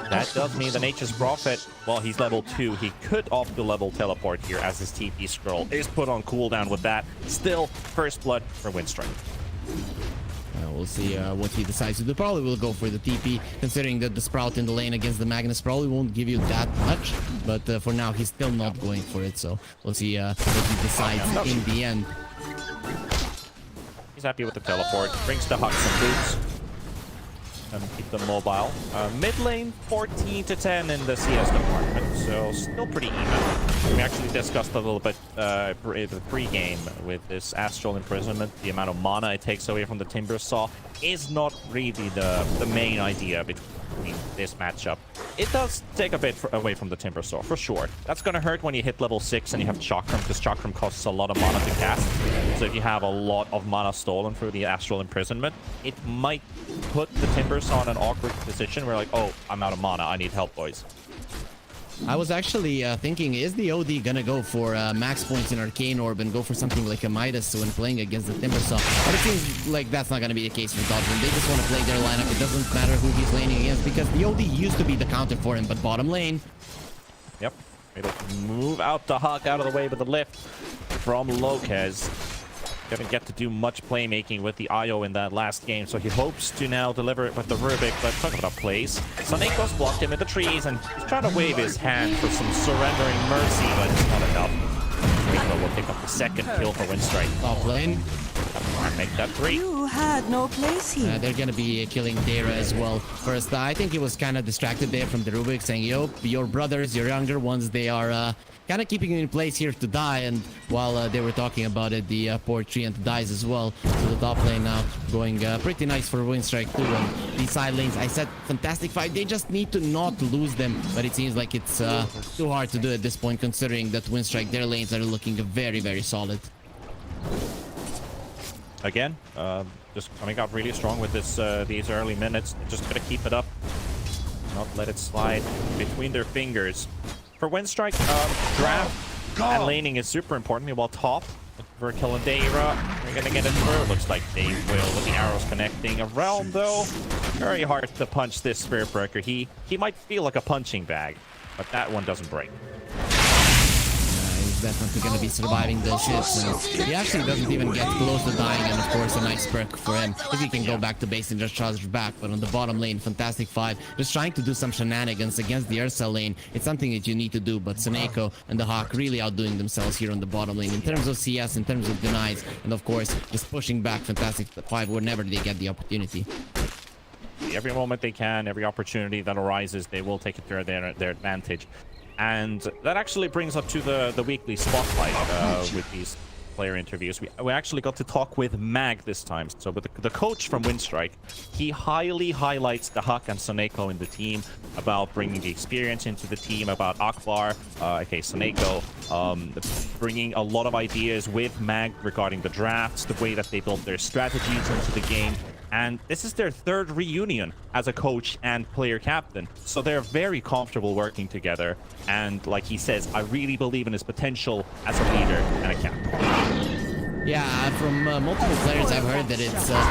That does mean the Nature's Prophet, well, he's level 2. He could opt the level teleport here as his TP scroll is put on cooldown with that. Still, first blood for Winstrike. We'll see what he decides to do. Probably will go for the TP, considering that the Sprout in the lane against the Magnus probably won't give you that much. But for now, he's still not going for it. So we'll see what he decides in the end. He's happy with the teleport. Brings the Hux and Boots. And keep them mobile. Mid lane, 14 to 10 in the CS department, so still pretty even. We actually discussed a little bit the pre-game with this Astral Imprisonment. The amount of mana it takes away from the Timbersaw is not really the main idea between this matchup. It does take a bit away from the Timbersaw, for sure. That's going to hurt when you hit level 6 and you have Chakram, because Chakram costs a lot of mana to cast. So if you have a lot of mana stolen through the Astral Imprisonment, it might put the Timbersaw in an awkward position where like, oh, I'm out of mana, I need help, boys. I was actually thinking, is the OD gonna go for max points in Arcane Orb and go for something like a Midas when playing against the Timbersaw? But it seems like that's not gonna be the case for Dodgeman. They just want to play their lineup. It doesn't matter who he's laning against, because the OD used to be the counter for him, but bottom lane. Yep. Able to move out the Hawk out of the way with the lift from Lopez. Didn't get to do much playmaking with the IO in that last game, so he hopes to now deliver it with the Rubik, but talk about plays. Saneko's blocked him in the trees, and he's trying to wave his hand for some surrendering mercy, but it's not enough. Rico will pick up the second kill for Winstrike. Top lane. And make that 3. You had no place here. They're gonna be killing Dara as well. First, I think he was kind of distracted there from the Rubik, saying, yo, your brothers, your younger ones, they are kind of keeping him in place here to die. And while they were talking about it, the poor Treant dies as well. So the top lane now going pretty nice for Winstrike too. And these side lanes, I said Fantastic Five, they just need to not lose them. But it seems like it's too hard to do at this point, considering that Winstrike, their lanes are looking very, very solid. Again, just coming out really strong with this these early minutes. Just gotta keep it up, not let it slide between their fingers. For Winstrike, draft and laning is super important. Meanwhile, top for kill and Dara, we're gonna get it through. Looks like they will with the arrows connecting. A realm though, very hard to punch this Spirit Breaker. He might feel like a punching bag, but that one doesn't break. Definitely going to be surviving those hits, and he actually doesn't even get close to dying, and of course a nice perk for him if he can go back to base and just charge back. But on the bottom lane, Fantastic Five just trying to do some shenanigans against the Ursa lane. It's something that you need to do, but Seneko and the Hawk really outdoing themselves here on the bottom lane in terms of CS, in terms of denies, and of course just pushing back Fantastic Five whenever they get the opportunity. Every moment they can, every opportunity that arises, they will take it to their advantage. And that actually brings up to the weekly spotlight with these player interviews, we actually got to talk with Mag this time. So with the coach from Winstrike, he highly highlights the Huck and Soneko in the team, about bringing the experience into the team, about Akbar, aka Soneko, bringing a lot of ideas with Mag regarding the drafts, the way that they built their strategies into the game. And this is their third reunion as a coach and player captain. So they're very comfortable working together. And like he says, I really believe in his potential as a leader and a captain. Yeah, from multiple players I've heard that it's not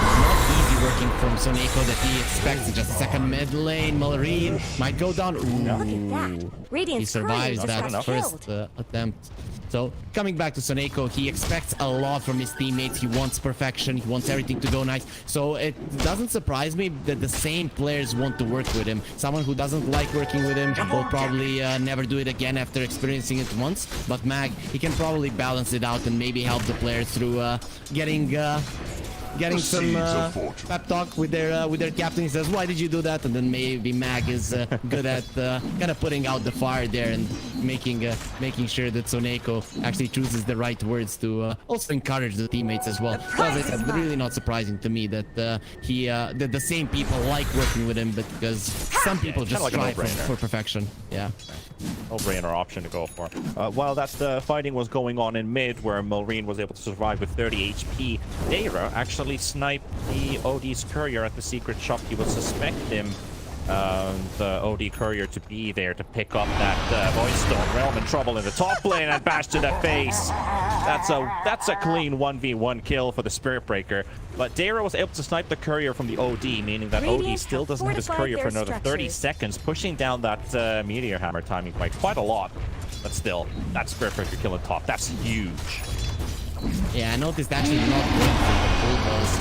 easy working from Soneko, that he expects just a second mid lane. Malorine might go down. Look at that. He Radiant's survives courier just that got first killed. attempt. So coming back to Soneko, he expects a lot from his teammates. He wants perfection. He wants everything to go nice. So it doesn't surprise me that the same players want to work with him. Someone who doesn't like working with him will probably never do it again after experiencing it once. But Mag, he can probably balance it out and maybe help the player through getting some pep talk with their captain. He says, why did you do that? And then maybe Mag is good at kind of putting out the fire there and making sure that Soneko actually chooses the right words to also encourage the teammates as well. So as I said, really not surprising to me that that the same people like working with him, but because some people just like a strive no-brainer. for perfection. Yeah. No-brainer option to go for. While that fighting was going on in mid, where Malorine was able to survive with 30 HP, Deira actually sniped the OD's courier at the secret shop. He would suspect him, the OD courier, to be there to pick up that Voice Stone. Realm in trouble in the top lane and bash to the face. That's a clean 1v1 kill for the Spirit Breaker. But Deira was able to snipe the courier from the OD, meaning that OD still doesn't have his courier for another 30 seconds, pushing down that Meteor Hammer timing by quite a lot. But still, that Spirit Breaker kill on top, that's huge. Yeah, I noticed actually not going for the full boss.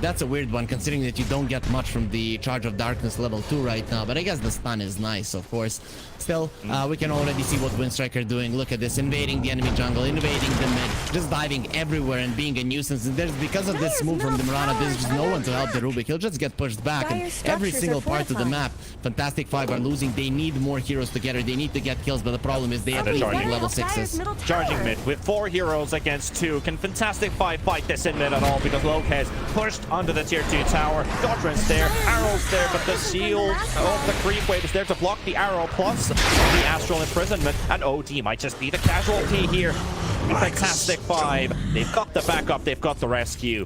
That's a weird one, considering that you don't get much from the Charge of Darkness level 2 right now. But I guess the stun is nice, of course. Still, we can already see what Winstrike are doing. Look at this, invading the enemy jungle, invading the mid, just diving everywhere and being a nuisance. And there's, because of this move from the Mirana, there's just no one to help the Rubik. He'll just get pushed back, and every single part of the map, Fantastic Five are losing. They need more heroes together. They need to get kills, but the problem is they have level 6s. Charging mid with 4 heroes against 2. Can Fantastic Five fight this in mid at all? Because Lopez pushed under the tier 2 tower. Godrin's there, arrows there, but the shield of the creep wave is there to block the arrow, plus the astral imprisonment, and OD might just be the casualty here. Fantastic Five, they've got the backup, they've got the rescue.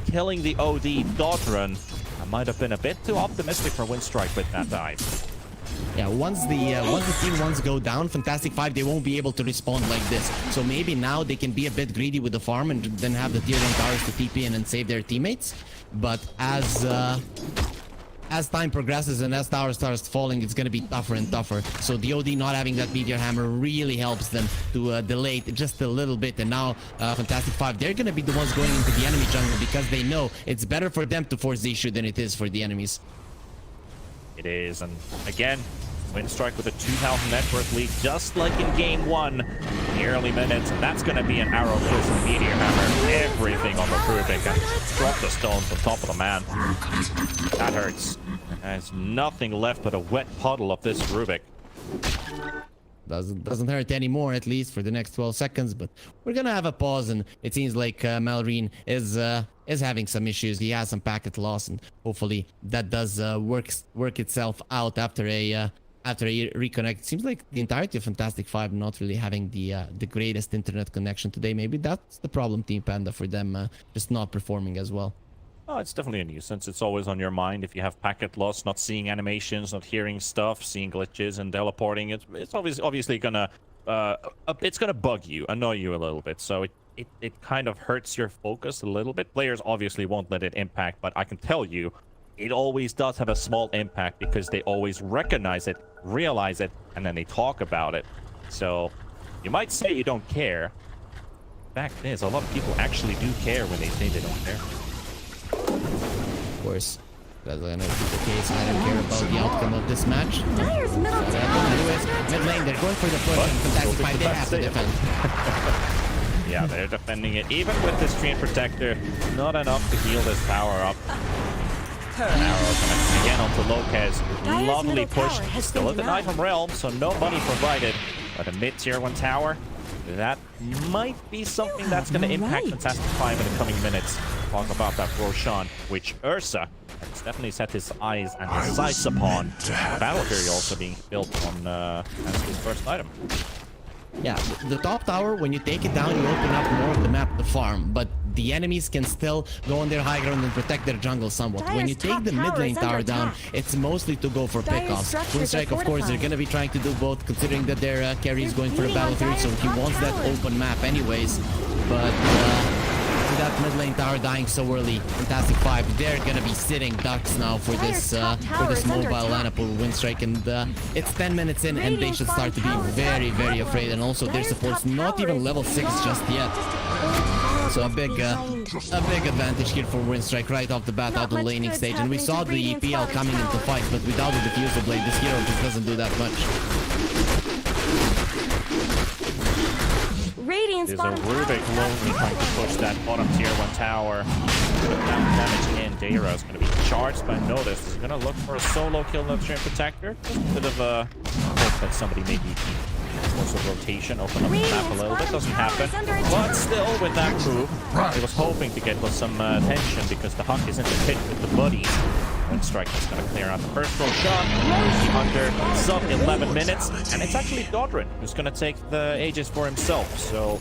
Killing the OD Godrin might have been a bit too optimistic for Winstrike with that dive. Yeah, once the team ones go down, Fantastic Five, they won't be able to respond like this. So maybe now they can be a bit greedy with the farm and then have the tier 1 towers to TP in and save their teammates. But as time progresses and as towers starts falling, it's going to be tougher and tougher. So the OD not having that Meteor Hammer really helps them to delay it just a little bit. And now Fantastic Five, they're going to be the ones going into the enemy jungle because they know it's better for them to force the issue than it is for the enemies. It is, and again, Winstrike with a 2,000 net worth lead, just like in game 1, in the early minutes, and that's going to be an arrow plus Meteor Hammer, everything on the Rubik, and drop the stones on top of the man. That hurts. There's nothing left but a wet puddle of this Rubik. Doesn't hurt anymore, at least for the next 12 seconds, but we're gonna have a pause, and it seems like Malorine is having some issues. He has some packet loss, and hopefully that does work itself out after a reconnect. It seems like the entirety of Fantastic Five not really having the greatest internet connection today. Maybe that's the problem, Team Panda, for them just not performing as well. Oh, it's definitely a nuisance. It's always on your mind if you have packet loss, not seeing animations, not hearing stuff, seeing glitches and teleporting. It's obviously gonna it's gonna bug you, annoy you a little bit. So it kind of hurts your focus a little bit. Players obviously won't let it impact, but I can tell you, it always does have a small impact because they always recognize it, realize it, and then they talk about it. So you might say you don't care. Fact is, a lot of people actually do care when they say they don't care. Of course, that's gonna be the case. I don't care about the outcome of this match. Dyer's middle tower. Mid lane, they're going for the push, and Fantastic Five, they have to defend. Yeah, they're defending it. Even with this Treant Protector, not enough to heal this tower up. An arrow coming again onto Lopez. Lovely push. Still at the Knife from Realm, so no money provided. But a mid-tier 1 tower that might be something that's going to no impact right. Fantastic 5 in the coming minutes. Talk about that Roshan, which Ursa has definitely set his eyes and his sights upon. Valkyrie also being built on as his first item. Yeah, the top tower, when you take it down, you open up more of the map to farm, but the enemies can still go on their high ground and protect their jungle somewhat. When you take the mid lane tower down, it's mostly to go for pickoffs. Winstrike, of course, they're gonna be trying to do both, considering that their carry is going for a battle through, so he wants that open map anyways. But that mid lane tower dying so early, Fantastic 5, they're gonna be sitting ducks now for this mobile lineup with Winstrike, and it's 10 minutes in and they should start to be very, very afraid, and also their support's not even level 6 just yet. So a big advantage here for Winstrike right off the bat out of the laning stage, and we saw the EPL coming into fight, but without the diffuser blade, this hero just doesn't do that much. There's a Rubik lonely trying to push that bottom tier 1 tower. Put down damage in. Dara is going to be charged by Notice. He's going to look for a solo kill on the Stream Protector. Just a bit of a hope that somebody maybe force a rotation, open up the map a little bit. Doesn't happen. But still, with that move, he was hoping to get some attention because the Huck is in the pit with the buddies. Winstrike is going to clear out the first roll shot. Under sub 11 minutes, and it's actually Dodrin who's going to take the Aegis for himself. So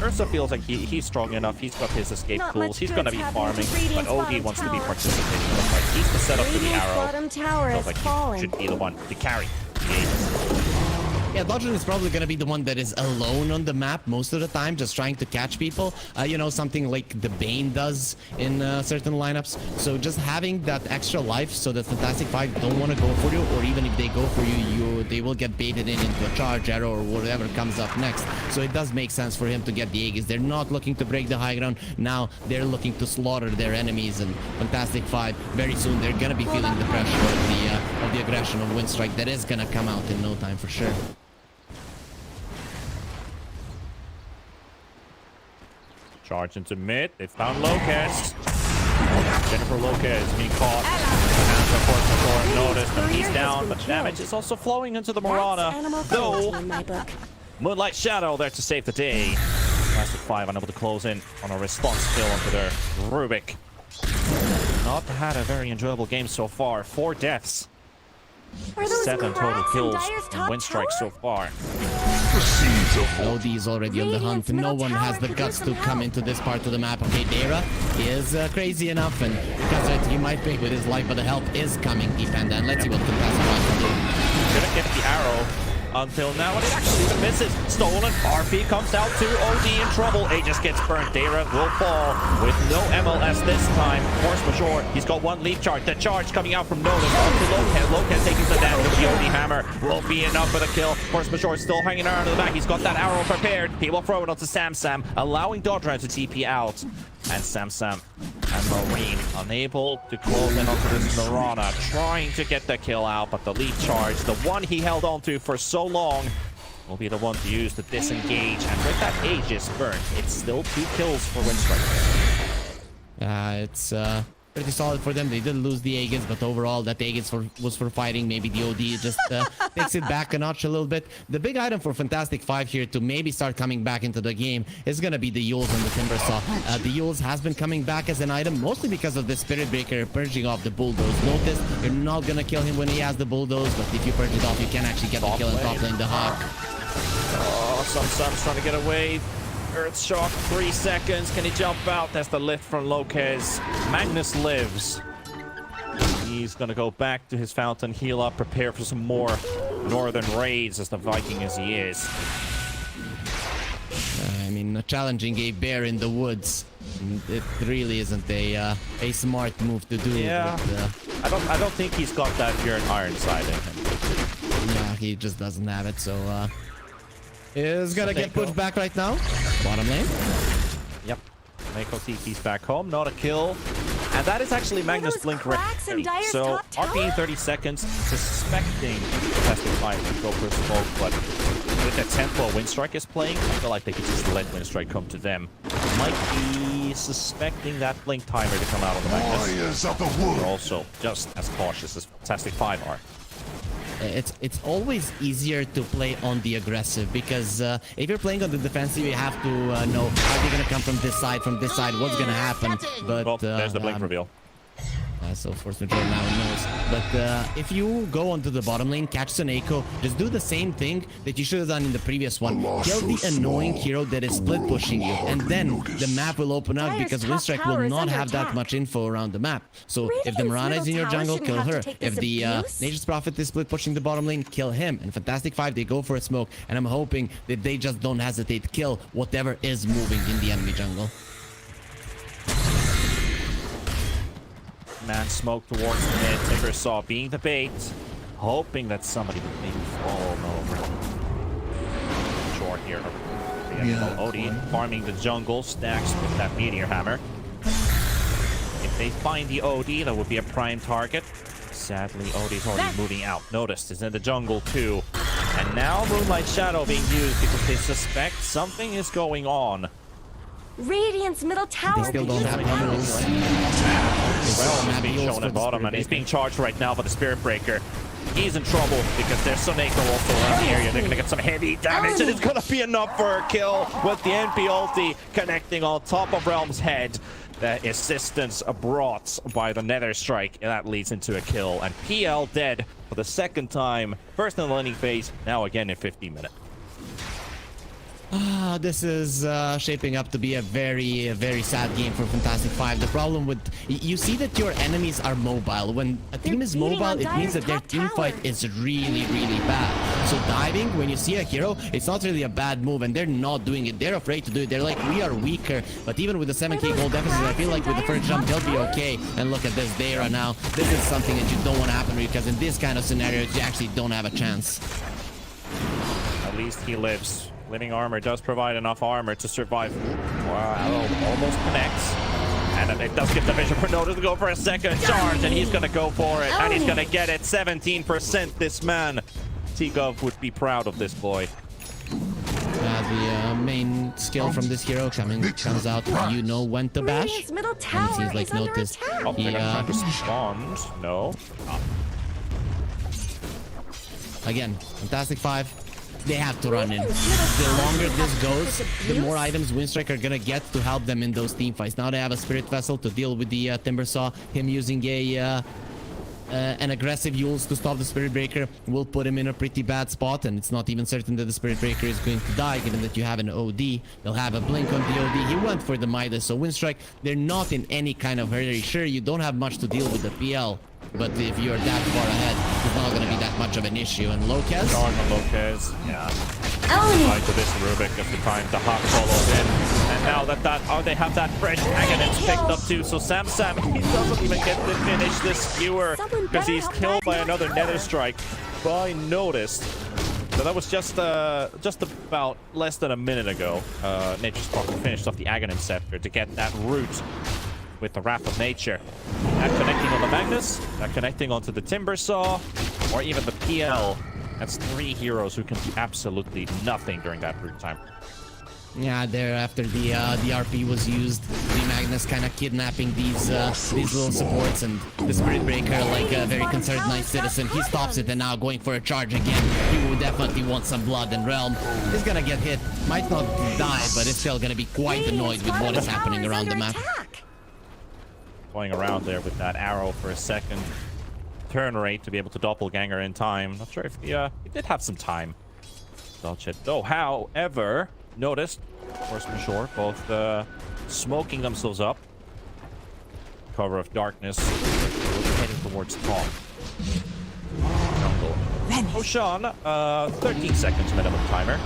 Ursa feels like he's strong enough. He's got his escape tools. He's going to be farming, but OD wants to be participating in the fight. He's the setup for the arrow. Feels like he should be the one to carry the Aegis. Yeah, Dodgen is probably going to be the one that is alone on the map most of the time, just trying to catch people. You know, something like the Bane does in certain lineups. So just having that extra life so that Fantastic 5 don't want to go for you, or even if they go for you, they will get baited into a charge arrow or whatever comes up next. So it does make sense for him to get the Aegis. They're not looking to break the high ground. Now they're looking to slaughter their enemies, and Fantastic 5, very soon, they're going to be feeling the pressure of the aggression of Winstrike that is going to come out in no time for sure. Charge into mid. They found Locust. Jennifer Lopez being caught. Hands of course before noticed, and he's down, but damage is also flowing into the Marana. Though, Moonlight Shadow there to save the day. Fantastic 5 unable to close in on a response kill onto their Rubik. Not had a very enjoyable game so far. 4 deaths. 7 total kills on Winstrike so far. OD is already on the hunt. No one has the guts to come into this part of the map. Okay, Dara is crazy enough, and because he might break with his life, but the help is coming deep end, and let's see what Fantastic can do. Gonna get the arrow until now, and it actually even misses. Stolen. RP comes out to OD in trouble. Aegis gets burned. Dara will fall with no MLS this time. Force majeure. He's got 1 leap charge. The charge coming out from Nolan onto Lopez. Lopez taking the damage with the OD hammer. Won't be enough for the kill. Force majeure still hanging around in the back. He's got that arrow prepared. He will throw it onto Sam, allowing Dodra to TP out. And Sam and Marine unable to close in onto this Marana, trying to get the kill out, but the lead charge, the one he held on to for so long, will be the one to use to disengage. And with that Aegis burn, it's still 2 kills for Winstrike. It's pretty solid for them. They did lose the Aegis, but overall that Aegis was for fighting. Maybe the OD just takes it back a notch a little bit. The big item for Fantastic 5 here to maybe start coming back into the game is going to be the Yules and the Timbersaw. The Yules has been coming back as an item, mostly because of the Spirit Breaker purging off the Bulldoze. Notice, you're not going to kill him when he has the Bulldoze, but if you purge it off, you can actually get the kill and top lane the Hawk. Oh, Sam's trying to get away. Earth Shock, 3 seconds. Can he jump out? That's the lift from Lopez. Magnus lives. He's going to go back to his fountain, heal up, prepare for some more northern raids as the Viking as he is. I mean, a challenging a bear in the woods. It really isn't a smart move to do. Yeah, but, I don't think he's got that pure iron side in him. Yeah, he just doesn't have it, so is gonna get pushed back right now. Bottom lane. Yep. Mako TP's back home, not a kill. And that is actually Magnus Blink ready. So RP in 30 seconds, suspecting Fantastic 5 to go for a smoke, but with the tempo Winstrike is playing, I feel like they could just let Winstrike come to them. Might be suspecting that Blink timer to come out on the Magnus. They're also just as cautious as Fantastic 5 are. it's always easier to play on the aggressive because if you're playing on the defensive, you have to know are they gonna come from this side, what's gonna happen. But Well, there's the blink reveal. so Force Majeure now knows. But if you go onto the bottom lane, catch Soneko, just do the same thing that you should have done in the previous one. Kill the annoying hero that is split pushing you, and then the map will open up because Winstrike will not have that much info around the map. So if the Mirana is in your jungle, kill her. If the Nature's Prophet is split pushing the bottom lane, kill him. And Fantastic Five, they go for a smoke, and I'm hoping that they just don't hesitate to kill whatever is moving in the enemy jungle. Man smoke towards the mid. Timber Saw being the bait, hoping that somebody would maybe fall over. Short here. Odie farming the jungle, stacks with that Meteor Hammer. If they find the OD, that would be a prime target. Sadly, Odie's already moving out. Noticed is in the jungle too. And now Moonlight Shadow being used because they suspect something is going on. Radiant's middle tower. They still don't have numbers. Realm is being shown at bottom, and he's being charged right now by the Spirit Breaker. He's in trouble because there's Soneko also around the area. They're gonna get some heavy damage, and it's gonna be enough for a kill with the NP ulti connecting on top of Realm's head. The assistance brought by the Nether Strike, and that leads into a kill. And PL dead for the second time. First in the laning phase, now again in 15 minutes. This is shaping up to be a very sad game for Fantastic Five. The problem with you see that your enemies are mobile. When a team is mobile, it means that their team fight is really bad. So diving, when you see a hero, it's not really a bad move, and they're not doing it. They're afraid to do it. They're like, we are weaker. But even with the 7k gold deficit, I feel like with the first jump, they'll be okay. And look at this, they are now. This is something that you don't want to happen because in this kind of scenario, you actually don't have a chance. At least he lives. Living armor does provide enough armor to survive. Wow, almost connects. And it does get the vision for Notice to go for a second charge, and he's gonna go for it, and he's gonna get it. 17%, this man. T-Gov would be proud of this boy. The main skill from this hero comes out, you know when to bash. And it seems like Notice. Oh, they're gonna try to respond. No. Again, Fantastic Five. They have to run in. The longer this goes, the more items Winstrike are gonna get to help them in those team fights. Now they have a Spirit Vessel to deal with the Timber Saw. Him using an aggressive Yules to stop the Spirit Breaker will put him in a pretty bad spot, and it's not even certain that the Spirit Breaker is going to die, given that you have an OD. They'll have a blink on the OD. He went for the Midas, so Winstrike, they're not in any kind of hurry. Sure, you don't have much to deal with the PL, but if you're that far ahead, it's not going to be that much of an issue. And Locas? Locas, yeah. Right to this Rubik if the time the Hawk follows in. And now that they have that fresh Aghanim's picked up too. So Sam, he doesn't even get to finish this skewer because he's killed by another Nether Strike by Noticed. So that was just about less than a minute ago. Nature's Prophet finished off the Aghanim Scepter to get that root with the Wrath of Nature. That connecting on the Magnus, that connecting onto the Timber Saw, or even the PL. That's 3 heroes who can do absolutely nothing during that root time. Yeah, there after the RP was used, the Magnus kind of kidnapping these little supports, and the Spirit Breaker, like a very concerned nice citizen, he stops it, and now going for a charge again. He would definitely want some blood, and Realm is gonna get hit. Might not die, but it's still gonna be quite annoyed with what is happening around the map. Going around there with that arrow for a second. Turn rate to be able to doppelganger in time. Not sure if he did have some time. Dodge it though. However, Noticed, Force Majeure, both smoking themselves up. Cover of darkness. Heading towards top. Jungle. Oshan, 13 seconds minimum timer.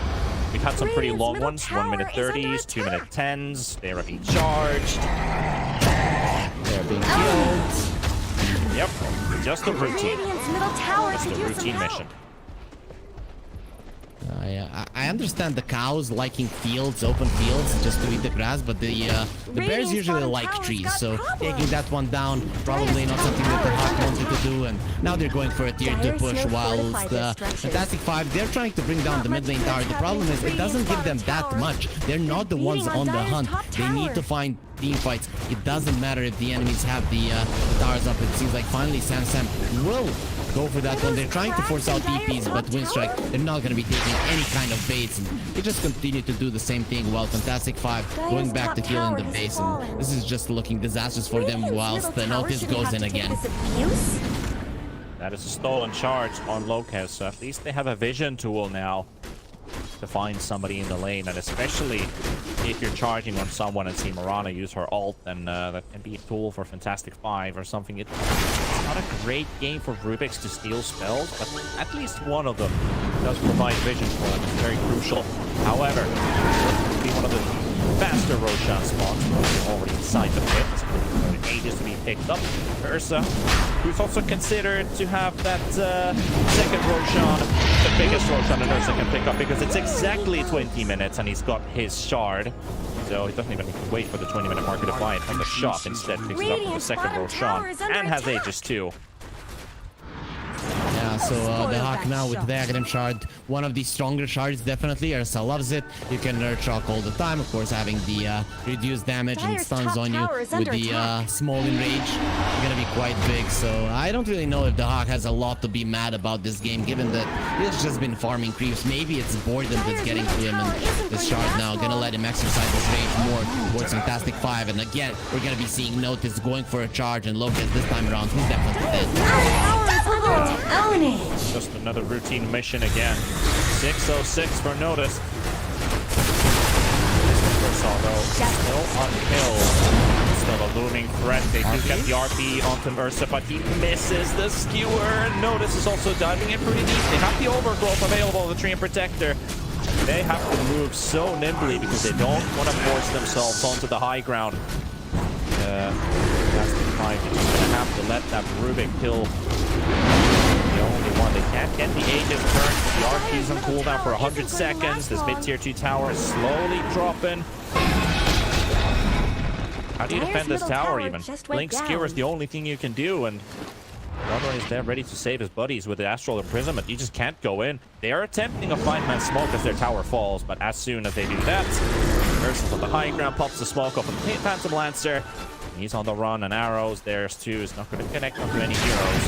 We've had some pretty long ones. 1 minute 30s, 2 minute 10s. They are being charged. They're being killed. Yep, just a routine. Just a routine mission. I understand the cows liking fields, open fields, just to eat the grass, but the bears usually like trees, so taking that one down, probably not something that the Hawk wanted to do, and now they're going for a tier 2 push, whilst the Fantastic Five, they're trying to bring down the mid lane tower. The problem is, it doesn't give them that much. They're not the ones on the hunt. They need to find team fights. It doesn't matter if the enemies have the towers up. It seems like finally Sam will go for that one. They're trying to force out TPs, but Winstrike, they're not going to be taking any kind of baits. And they just continue to do the same thing while Fantastic Five going back to killing the base. And this is just looking disastrous for them whilst the Notice goes in again. That is a stolen charge on Locust, so at least they have a vision tool now to find somebody in the lane, and especially if you're charging on someone and see Mirana use her ult, then that can be a tool for Fantastic Five or something. It's not a great game for Rubik's to steal spells, but at least one of them does provide vision for them. It's very crucial. However, this will be one of the faster Roshan spawns already inside the pit. It's ages to be picked up. Ursa, who's also considered to have that second Roshan, the biggest Roshan an Ursa can pick up, because it's exactly 20 minutes and he's got his shard. So he doesn't even need to wait for the 20-minute marker to buy it from the shop. Instead, picks it up with the second Roshan and has Aegis too. Yeah, so the Hawk now with the Aghanim Shard, one of the stronger shards, definitely. Ursa loves it. You can nerd shock all the time, of course, having the reduced damage and stuns on you with the small enrage. You're gonna be quite big, so I don't really know if the Hawk has a lot to be mad about this game, given that he's just been farming creeps. Maybe it's boredom that's getting to him, and this shard now gonna let him exercise his rage more towards Fantastic Five. And again, we're gonna be seeing Notice going for a charge, and Locust this time around, he's definitely dead. Just another routine mission again. 606 for Notice. Although still unkilled. Still a looming threat. They do get the RP onto Ursa, but he misses the skewer. Notice is also diving in pretty deep. They have the overgrowth available, the Tree and Protector. They have to move so nimbly because they don't want to force themselves onto the high ground. That's the fight. They're just gonna have to let that Rubik kill the only one. They can't get the Aegis turn. The RP's on cooldown for 100 seconds. This mid-tier 2 tower is slowly dropping. How do you defend this tower even? Blink Skewer is the only thing you can do, and Rodron is there ready to save his buddies with the Astral Imprisonment. You just can't go in. They are attempting a 5-man smoke as their tower falls, but as soon as they do that, Ursa's on the high ground, pops the smoke off of the Phantom Lancer. He's on the run, and arrows. There's two. Is not going to connect onto any heroes.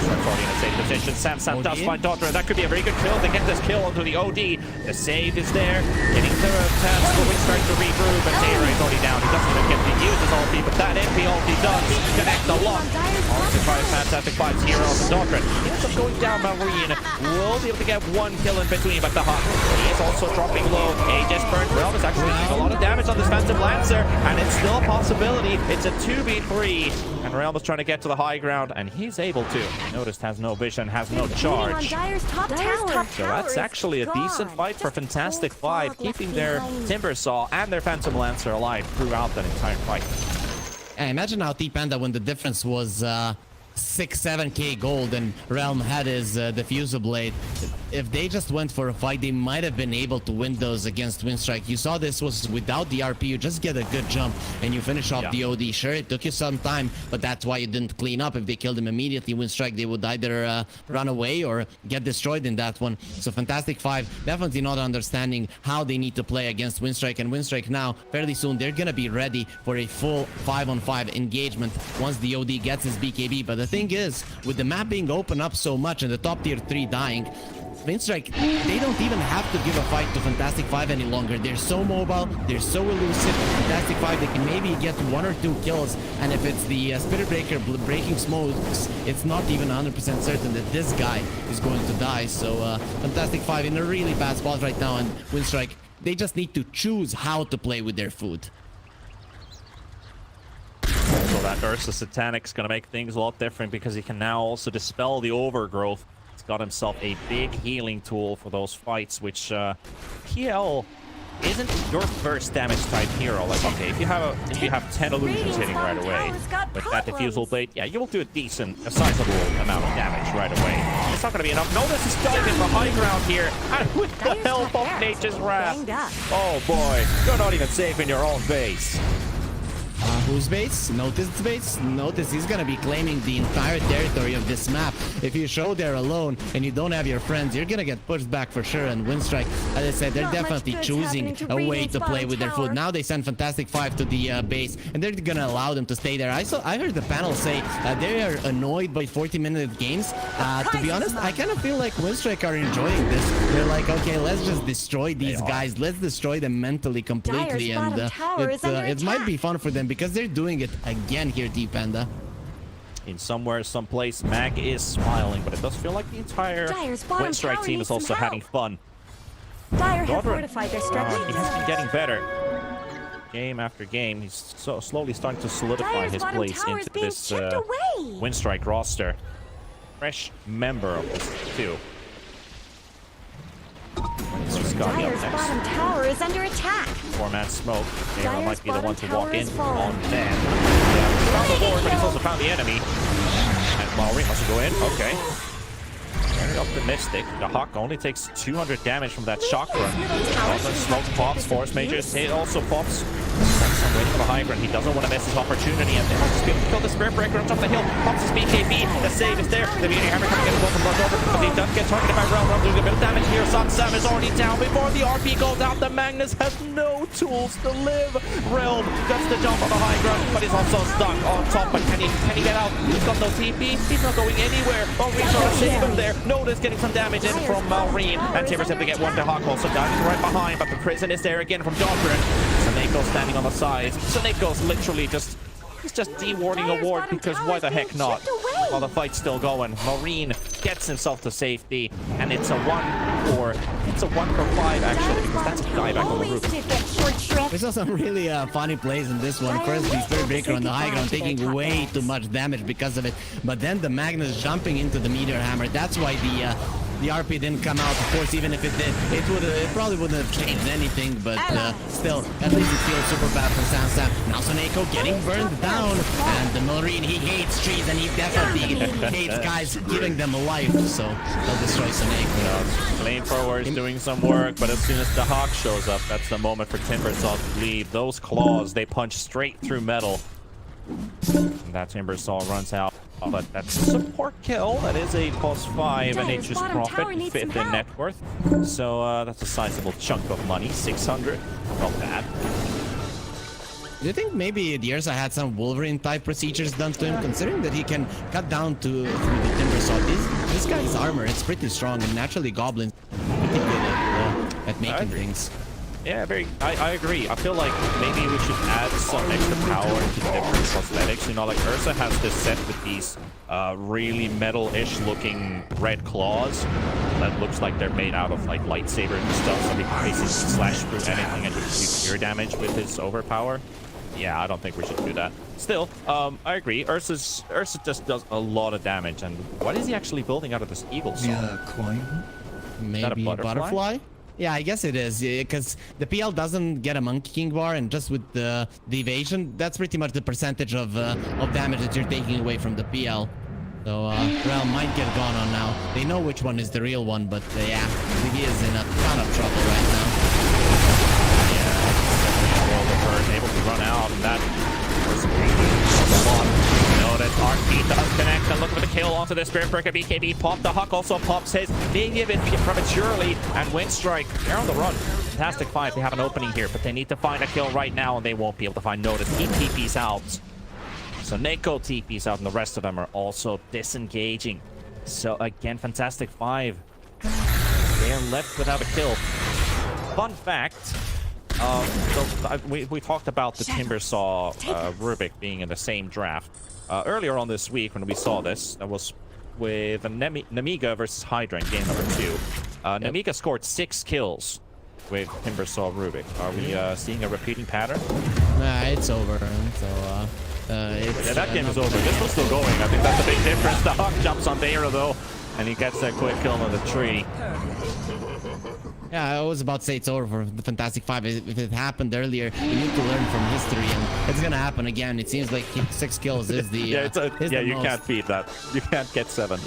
Starts already in a safe position. Sam does find Dota, and that could be a very good kill. They get this kill onto the OD. The save is there. Getting the chance for Winstrike to regroup, and Taylor is already down. He doesn't even get to use his ulti, but that MP ulti does connect a lot. Also tries Fantastic Five's hero on the Dota. He ends up going down. Marine will be able to get one kill in between, but the Hawk, he is also dropping low. Aegis burn. Realm is actually doing a lot of damage on this Phantom Lancer, and it's still a possibility. It's a 2v3, and Realm is trying to get to the high ground, and he's able to. Notice has no vision, has no charge. So that's actually a decent fight for Fantastic Five, keeping their Timbersaw and their Phantom Lancer alive throughout that entire fight. Yeah, imagine how T-Panda, when the difference was 6-7k gold and Realm had his diffuser blade, if they just went for a fight, they might have been able to win those against Winstrike. You saw this was without the RP, you just get a good jump and you finish off the OD. Sure, it took you some time, but that's why you didn't clean up. If they killed him immediately, Winstrike, they would either run away or get destroyed in that one. So Fantastic Five definitely not understanding how they need to play against Winstrike, and Winstrike now, fairly soon, they're gonna be ready for a full 5-on-5 engagement once the OD gets his BKB. But the thing is, with the map being open up so much and the top tier 3 dying, Winstrike, they don't even have to give a fight to Fantastic Five any longer. They're so mobile, they're so elusive. Fantastic Five, they can maybe get 1 or 2 kills, and if it's the Spirit Breaker breaking smokes, it's not even 100% certain that this guy is going to die. So Fantastic Five in a really bad spot right now, and Winstrike, they just need to choose how to play with their food. So that Ursa Satanic's going to make things a lot different, because he can now also dispel the overgrowth. He's got himself a big healing tool for those fights, which PL isn't your first damage type hero. Like, okay, if you have 10 illusions hitting right away with that diffusal blade, yeah, you will do a sizable amount of damage right away. It's not going to be enough. Notice is diving for high ground here, and with the help of Nature's Wrath. Oh boy, you're not even safe in your own base. whose base? Notice's base? Notice he's gonna be claiming the entire territory of this map. If you show there alone and you don't have your friends, you're gonna get pushed back for sure. And Winstrike, as I said, they're Not much definitely good's choosing happening to a way Radiant's to play bottom with their tower. food. Now they send Fantastic 5 to the base, and they're gonna allow them to stay there. I heard the panel say they are annoyed by 40-minute games. To be honest, I kind of feel like Winstrike are enjoying this. They're like, okay, let's just destroy these guys. Let's destroy them mentally completely, Dire's and bottom tower is under it might be attack. fun for them because they're doing it again here, D-Panda. In somewhere, someplace, Mag is smiling, but it does feel like the entire Dire's bottom Winstrike tower team needs is also some having help. fun. Dire have Dota, fortified their he structures. has been getting better. Game after game, he's so slowly starting to solidify Dire's his bottom place tower is into being this chipped away. Winstrike roster. Fresh member of this too. Scotty up Dire's next. bottom tower is under attack. Format smoke. Garo Dire's might be the one to bottom walk tower in is falling. on them. Yeah, he's found the board, but he's also found the enemy. And Maori must go in. Okay. Very optimistic. The Hawk only takes 200 damage from that shock run. Smoke pops, Force Mages. It also pops. I'm waiting for the high ground. He doesn't want to miss his opportunity. And they'll just be able to kill the Spirit Breaker on top of the hill. Pops his BKB. The save is there. The Meteor Hammer coming in from runs over. But he does get targeted by Realm. Realm doing a bit of damage here. Sam is already down before the RP goes out. The Magnus has no tools to live. Realm gets the jump on the high ground, but he's also stuck on top. But can he get out? He's got no TP. He's not going anywhere. Maureen trying to save him there. Notice getting some damage in from Maureen. And Timber simply get one to Hawk also diving right behind. But the prison is there again from Dogbrin. Saneko standing on the side. Saneko's literally just de-warding a ward because why the heck not? While the fight's still going, Maureen gets himself to safety, and it's a 1 for 5 actually, because that's a guy back on the roof. We saw some really funny plays in this one. First, the Spirit Breaker on the high ground taking way too much damage because of it, but then the Magnus jumping into the Meteor Hammer. That's why the RP didn't come out. Of course, even if it did, it probably wouldn't have changed anything, but still, at least it feels super bad for Sam. Now Saneko getting burned down, and the Marine, he hates trees, and he definitely hates guys giving them life, so they'll destroy Saneko. Flamethrower is doing some work, but as soon as the Hawk shows up, that's the moment for Timbersaw to leave. Those claws, they punch straight through metal. And that Timbersaw runs out. But that's a support kill. That is a +5 and Nature's Prophet, 5th in net worth. So that's a sizable chunk of money. 600. Not bad. Do you think maybe the Ursa had some Wolverine-type procedures done to him, considering that he can cut down through the Timbersaw? This guy's armor, it's pretty strong, and naturally Goblins are pretty good at making things. Yeah, I agree. I feel like maybe we should add some extra power to different prosthetics. You know, like Ursa has this set with these really metal-ish looking red claws that looks like they're made out of like lightsaber and stuff, so he can basically slash through anything and just do pure damage with his overpower. Yeah, I don't think we should do that. Still, I agree. Ursa just does a lot of damage. And what is he actually building out of this Eagle Sword? Maybe a butterfly? Yeah, I guess it is, because the PL doesn't get a Monkey King bar, and just with the evasion, that's pretty much the percentage of damage that you're taking away from the PL. So Realm might get gone on now. They know which one is the real one, but yeah, he is in a ton of trouble right now. Able to run out, and that was a lot. You know that RP does connect, and look for the kill onto the Spirit Breaker. BKB pop. The Huck also pops his, being a bit prematurely, and Winstrike, they're on the run. Fantastic 5, they have an opening here, but they need to find a kill right now, and they won't be able to find Notice. He TP's out. So Neko TP's out, and the rest of them are also disengaging. So again, Fantastic 5, they are left without a kill. Fun fact, we talked about the Timbersaw Rubik being in the same draft. Earlier on this week when we saw this, that was with Namiga versus Hydra in game number 2. Namiga scored 6 kills with Timbersaw Rubik. Are we seeing a repeating pattern? Nah, it's over. So, yeah, that game is over. This one's still going. I think that's a big difference. The Hawk jumps on Dara though, and he gets that quick kill on the tree. Yeah, I was about to say it's over for the Fantastic 5. If it happened earlier, you need to learn from history, and it's gonna happen again. It seems like 6 kills is the you most. can't beat that. You can't get 7.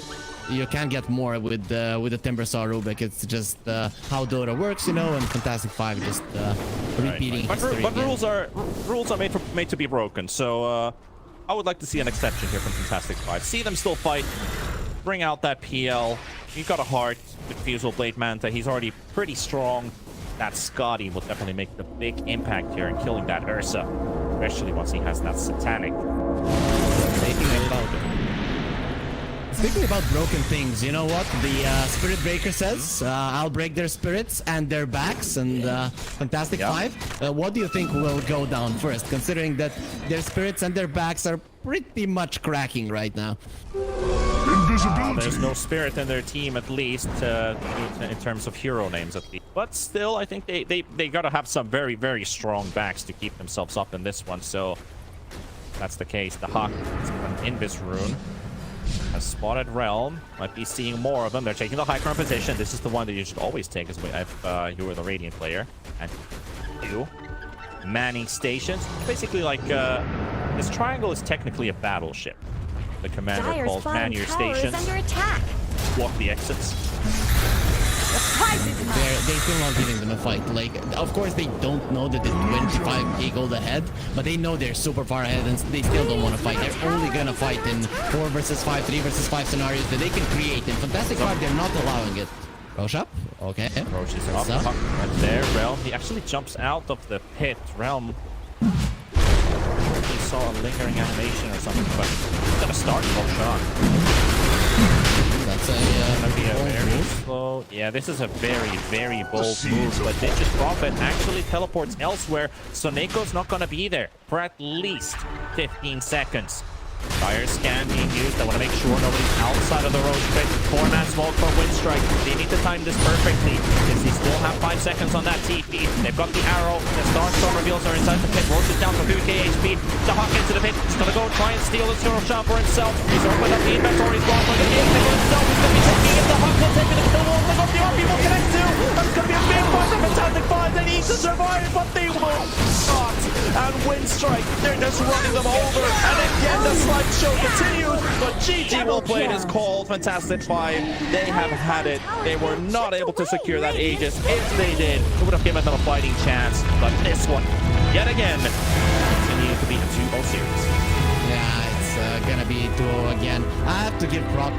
you can't get more with the Timbersaw Rubik. It's just how Dota works, you know, and Fantastic Five just repeating But, history but again. rules are made to be broken. So I would like to see an exception here from Fantastic Five. See them still fight. Bring out that PL. You've got a heart with Fusel Blade Manta. He's already pretty strong. That Scotty will definitely make the big impact here in killing that Ursa, especially once he has that Satanic. Speaking about broken things, you know what? The Spirit Breaker says, I'll break their spirits and their backs, and Fantastic Five. What do you think will go down first, considering that their spirits and their backs are pretty much cracking right now? There's no spirit in their team, at least, in terms of hero names, at least. But still, I think they gotta have some very, very strong backs to keep themselves up in this one, so if that's the case. The Hawk is an Invis rune. Has spotted Realm. Might be seeing more of them. They're taking the high ground position. This is the one that you should always take if you were the Radiant player. And you manning stations. Basically, like this triangle is technically a battleship. The commander Dire's calls man bottom your tower is stations. under attack. Block the exits. They're still not giving them a fight. Like, of course, they don't know that they're 25k gold ahead, but they know they're super far ahead, and they still don't want to fight. They're only gonna fight in 4 versus 5, 3 versus 5 scenarios that they can create. In Fantastic Five, they're not allowing it. Rosh up? Okay. Rosh is up. What's up? Right there. Realm. He actually jumps out of the pit. Realm. He saw a lingering animation or something, but he's gonna start Rosh on. That's Gonna be a bold very move. slow. Yeah, this is a very, very bold move. But Ditch's Prophet actually teleports elsewhere, so Neko's not gonna be there for at least 15 seconds. Fire scan being used. I want to make sure nobody's outside of the Roche pit. 4-man smoke for Winstrike. They need to time this perfectly because they still have 5 seconds on that TP. They've got the arrow. The Starstorm reveals are inside the pit. Roche is down for 2k HP. The Hawk into the pit. He's going to go try and steal the Zero Shot for himself. He's opened up the inventory. He's blocked by the game. For himself. He's going to be taking it. The Hawk will take it. The wall. They got the RP. Will connect to. That's going to be a big fight for Fantastic Five. They need to survive, but they will not. And Winstrike, they're just running them over. And again, the slideshow continues, but GG will play it as called. Fantastic Five, they have had it. They were not able to secure that Aegis. If they did, it would have given them a fighting chance. But this one, yet again, continues to be a 2-0 series. Yeah, it's gonna be 2-0 again. I have to give prop.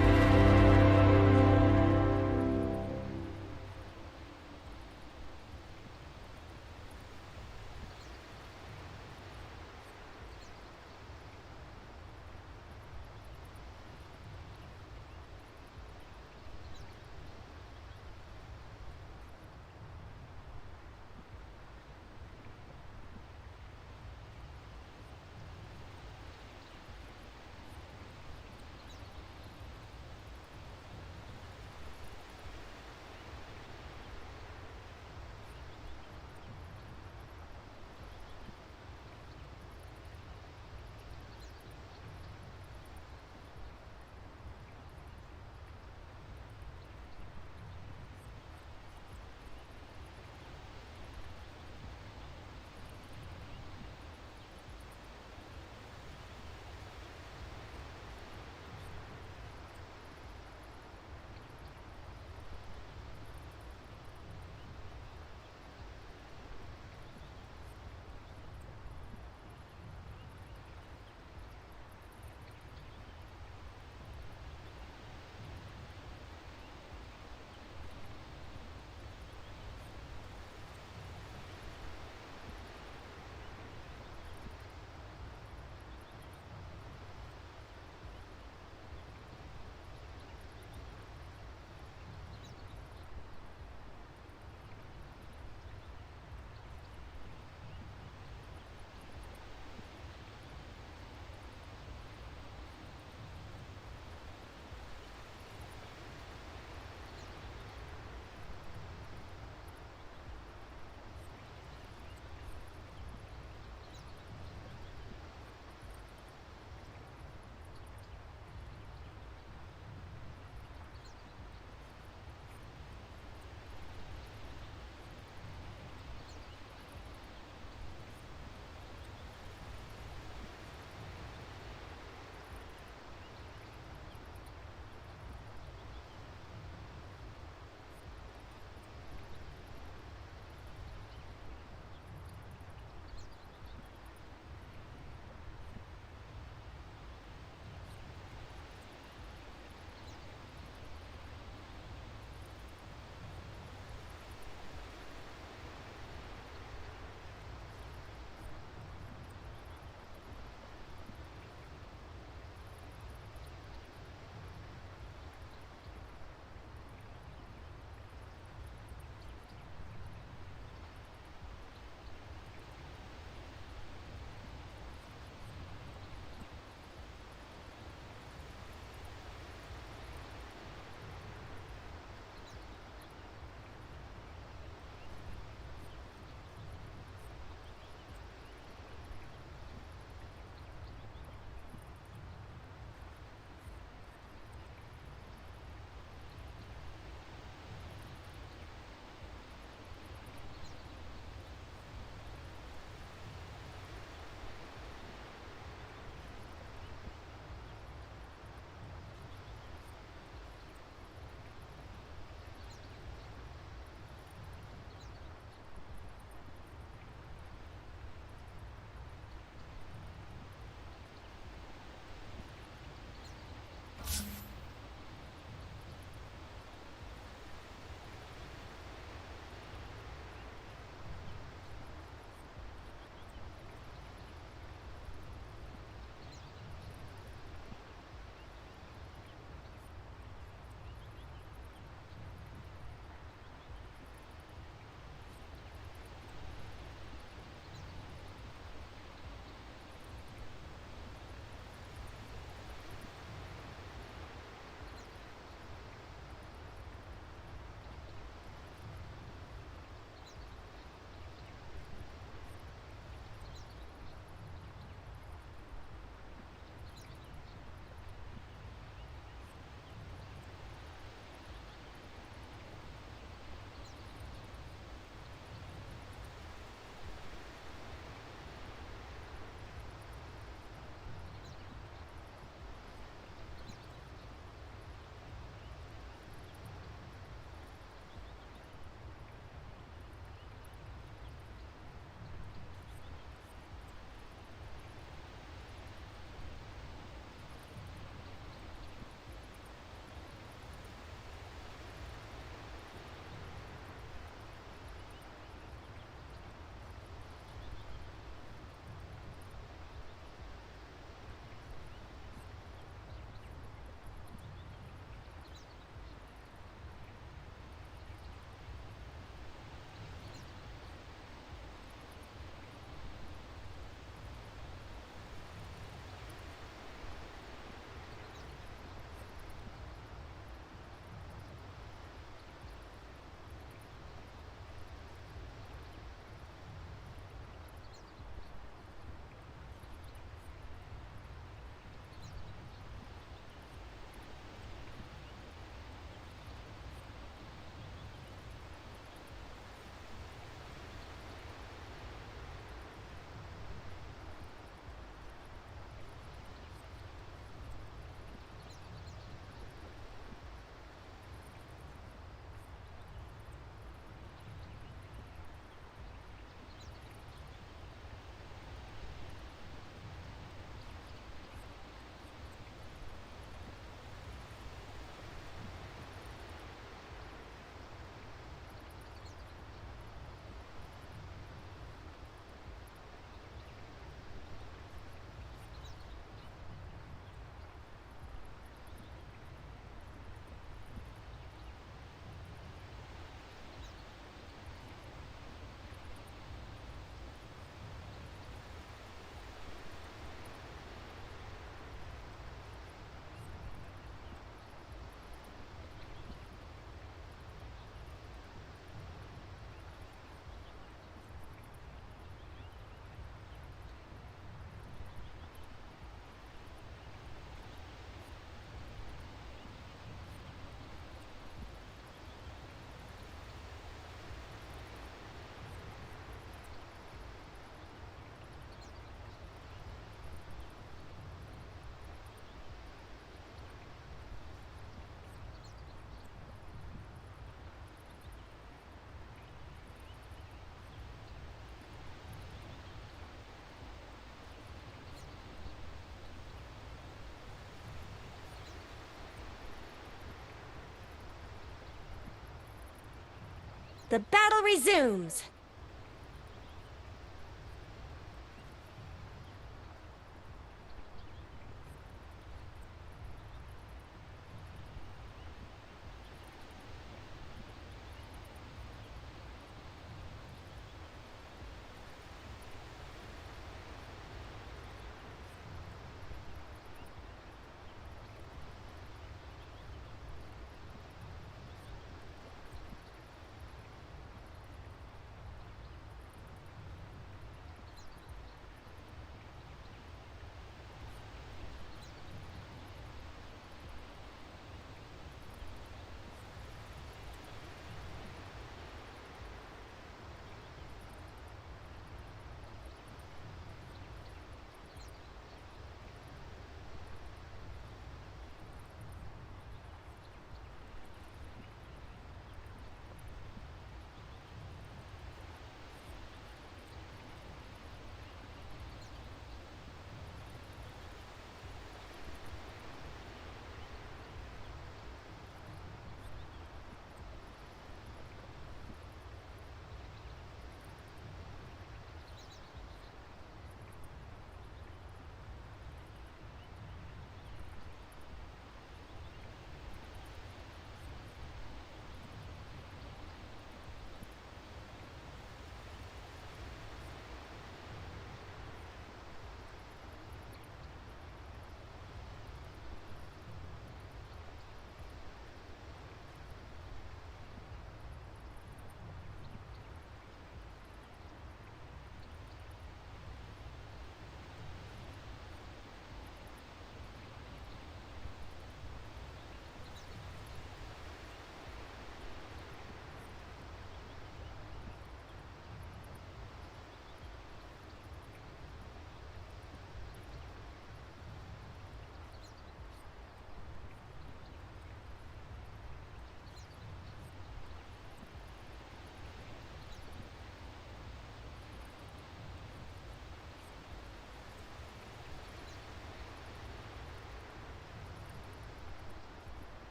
The battle resumes.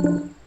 Bye.